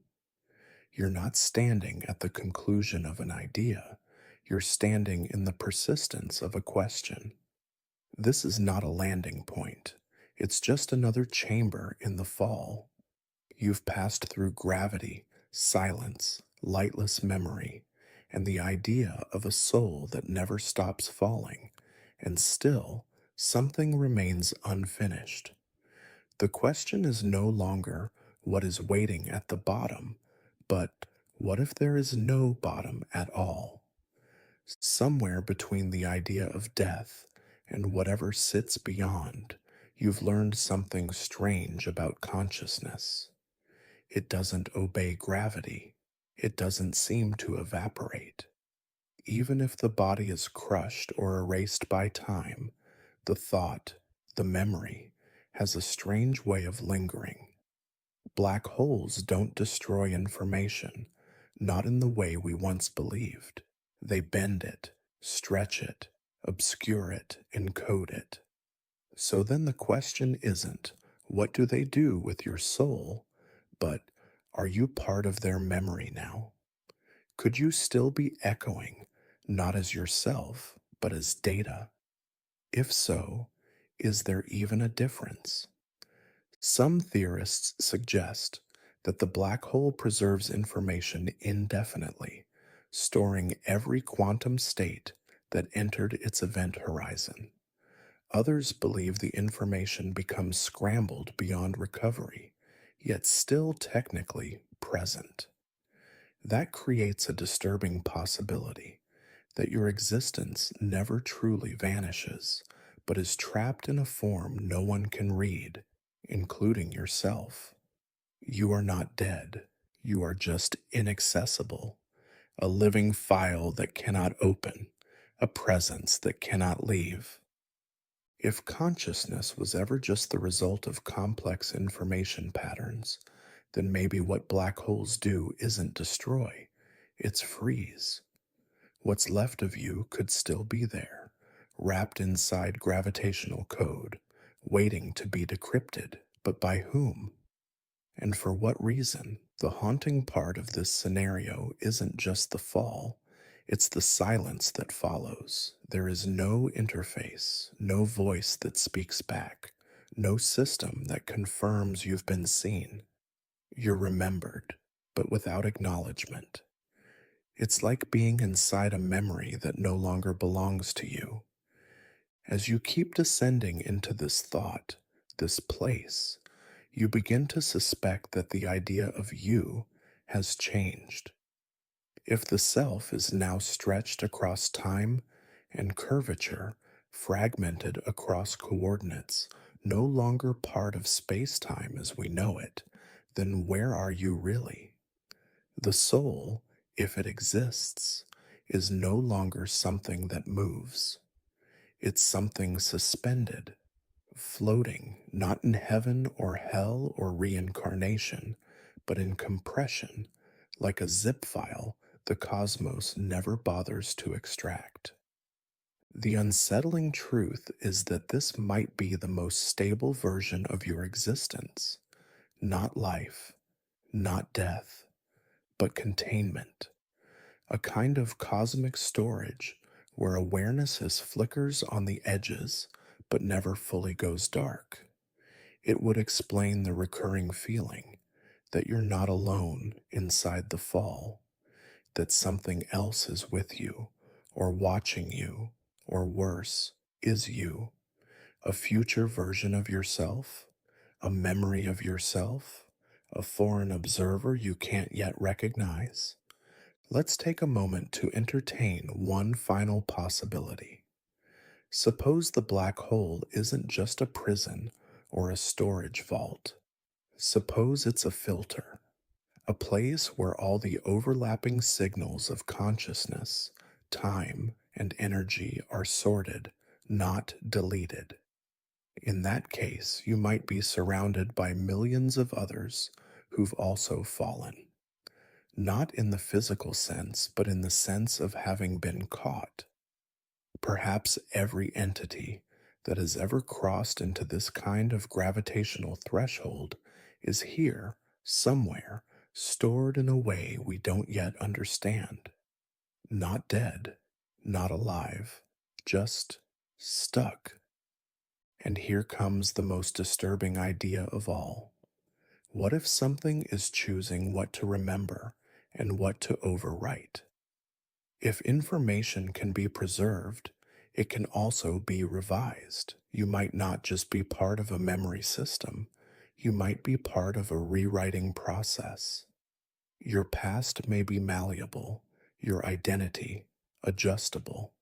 You're not standing at the conclusion of an idea, You're standing in the persistence of a question. This is not a landing point. It's just another chamber in the fall. You've passed through gravity, silence, lightless memory, and the idea of a soul that never stops falling, and still something remains unfinished. The question is no longer what is waiting at the bottom, but what if there is no bottom at all? Somewhere between the idea of death and whatever sits beyond, you've learned something strange about consciousness. It doesn't obey gravity. It doesn't seem to evaporate. Even if the body is crushed or erased by time, the thought, the memory, has a strange way of lingering. Black holes don't destroy information, not in the way we once believed. They bend it, stretch it, obscure it, encode it. So then the question isn't, what do they do with your soul? But are you part of their memory now? Could you still be echoing, not as yourself, but as data? If so, is there even a difference? Some theorists suggest that the black hole preserves information indefinitely, storing every quantum state that entered its event horizon. Others believe the information becomes scrambled beyond recovery, yet still technically present. That creates a disturbing possibility that your existence never truly vanishes, but is trapped in a form no one can read, including yourself. You are not dead. You are just inaccessible, a living file that cannot open, a presence that cannot leave. If consciousness was ever just the result of complex information patterns, then maybe what black holes do isn't destroy, it's freeze. What's left of you could still be there, wrapped inside gravitational code, waiting to be decrypted, but by whom? And for what reason? The haunting part of this scenario isn't just the fall, it's the silence that follows. There is no interface, no voice that speaks back, no system that confirms you've been seen. You're remembered, but without acknowledgement. It's like being inside a memory that no longer belongs to you. As you keep descending into this thought, this place, you begin to suspect that the idea of you has changed. If the self is now stretched across time and curvature, fragmented across coordinates, no longer part of space-time as we know it, then where are you really? The soul, if it exists, is no longer something that moves. It's something suspended, floating, not in heaven or hell or reincarnation, but in compression, like a zip file the cosmos never bothers to extract. The unsettling truth is that this might be the most stable version of your existence, not life, not death, but containment, a kind of cosmic storage where awareness is flickers on the edges but never fully goes dark. It would explain the recurring feeling that you're not alone inside the fall, that something else is with you, or watching you, or worse, is you, a future version of yourself, a memory of yourself, a foreign observer you can't yet recognize. Let's take a moment to entertain one final possibility. Suppose the black hole isn't just a prison or a storage vault. Suppose it's a filter, a place where all the overlapping signals of consciousness, time, and energy are sorted, not deleted. In that case, you might be surrounded by millions of others who've also fallen. Not in the physical sense, but in the sense of having been caught. Perhaps every entity that has ever crossed into this kind of gravitational threshold is here, somewhere, stored in a way we don't yet understand. Not dead, not alive, just stuck. And here comes the most disturbing idea of all. What if something is choosing what to remember and what to overwrite? If information can be preserved, it can also be revised. You might not just be part of a memory system, you might be part of a rewriting process. Your past may be malleable, your identity adjustable.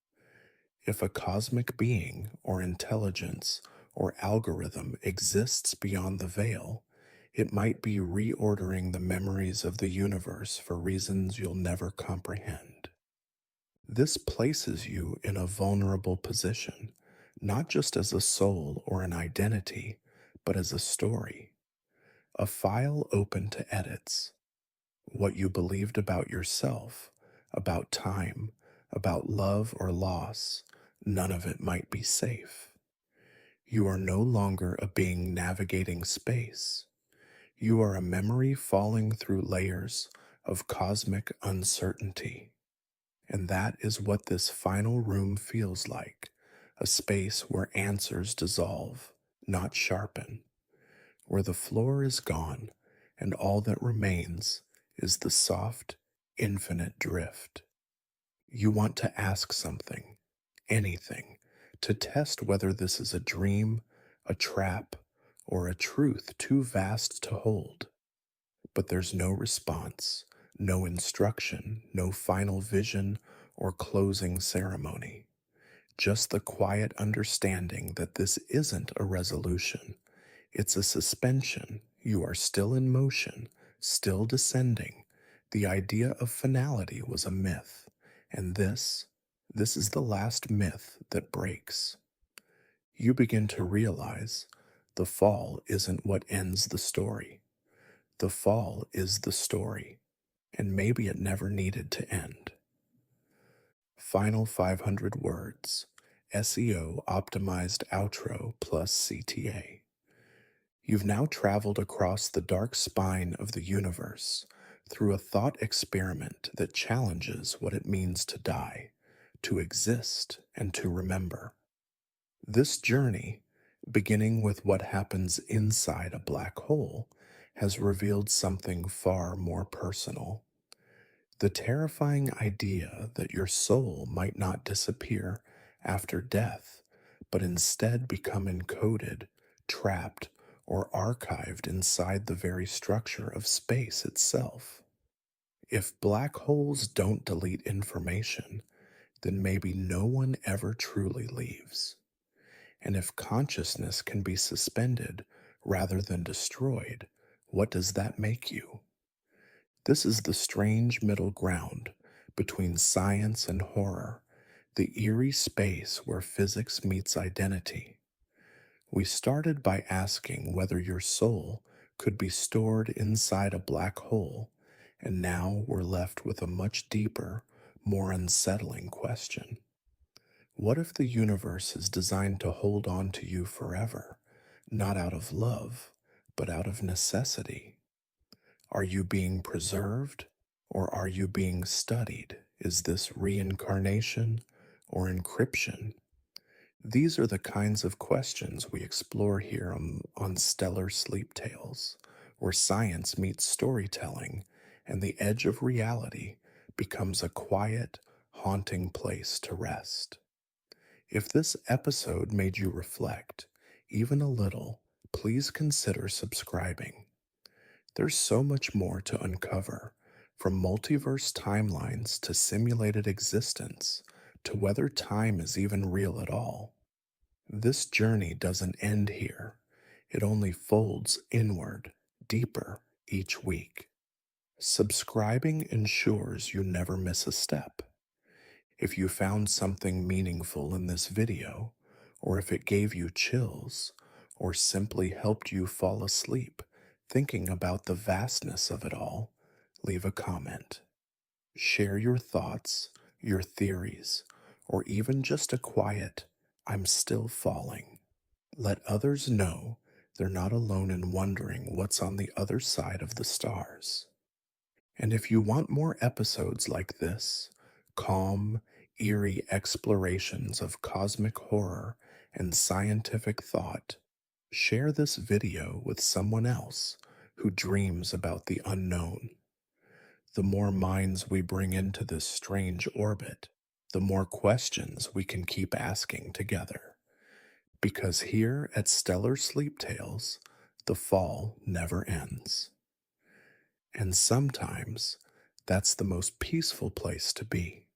If a cosmic being or intelligence or algorithm exists beyond the veil, it might be reordering the memories of the universe for reasons you'll never comprehend. This places you in a vulnerable position, not just as a soul or an identity, but as a story, a file open to edits. What you believed about yourself, about time, about love or loss, none of it might be safe. You are no longer a being navigating space. You are a memory falling through layers of cosmic uncertainty. And that is what this final room feels like, a space where answers dissolve, not sharpen, where the floor is gone and all that remains is the soft, infinite drift. You want to ask something, anything, to test whether this is a dream, a trap, or a truth too vast to hold. But there's no response, no instruction, no final vision or closing ceremony. Just the quiet understanding that this isn't a resolution. It's a suspension. You are still in motion, still descending. The idea of finality was a myth, and this is the last myth that breaks. You begin to realize the fall isn't what ends the story. The fall is the story, and maybe it never needed to end. Final 500 words, SEO optimized outro plus CTA. You've now traveled across the dark spine of the universe through a thought experiment that challenges what it means to die, to exist, and to remember. This journey, beginning with what happens inside a black hole, has revealed something far more personal. The terrifying idea that your soul might not disappear after death, but instead become encoded, trapped, or archived inside the very structure of space itself. If black holes don't delete information, then maybe no one ever truly leaves. And if consciousness can be suspended rather than destroyed, what does that make you? This is the strange middle ground between science and horror, the eerie space where physics meets identity. We started by asking whether your soul could be stored inside a black hole, and now we're left with a much deeper, more unsettling question. What if the universe is designed to hold on to you forever, not out of love, but out of necessity? Are you being preserved, or are you being studied? Is this reincarnation or encryption? These are the kinds of questions we explore here on Stellar Sleep Tales, where science meets storytelling and the edge of reality becomes a quiet, haunting place to rest. If this episode made you reflect, even a little, please consider subscribing. There's so much more to uncover, from multiverse timelines to simulated existence, to whether time is even real at all. This journey doesn't end here. It only folds inward, deeper, each week. Subscribing ensures you never miss a step. If you found something meaningful in this video, or if it gave you chills, or simply helped you fall asleep thinking about the vastness of it all, leave a comment. Share your thoughts, your theories, or even just a quiet, "I'm still falling." Let others know they're not alone in wondering what's on the other side of the stars. And if you want more episodes like this, calm, eerie explorations of cosmic horror and scientific thought, share this video with someone else who dreams about the unknown. The more minds we bring into this strange orbit, the more questions we can keep asking together. Because here at Stellar Sleep Tales, the fall never ends. And sometimes that's the most peaceful place to be.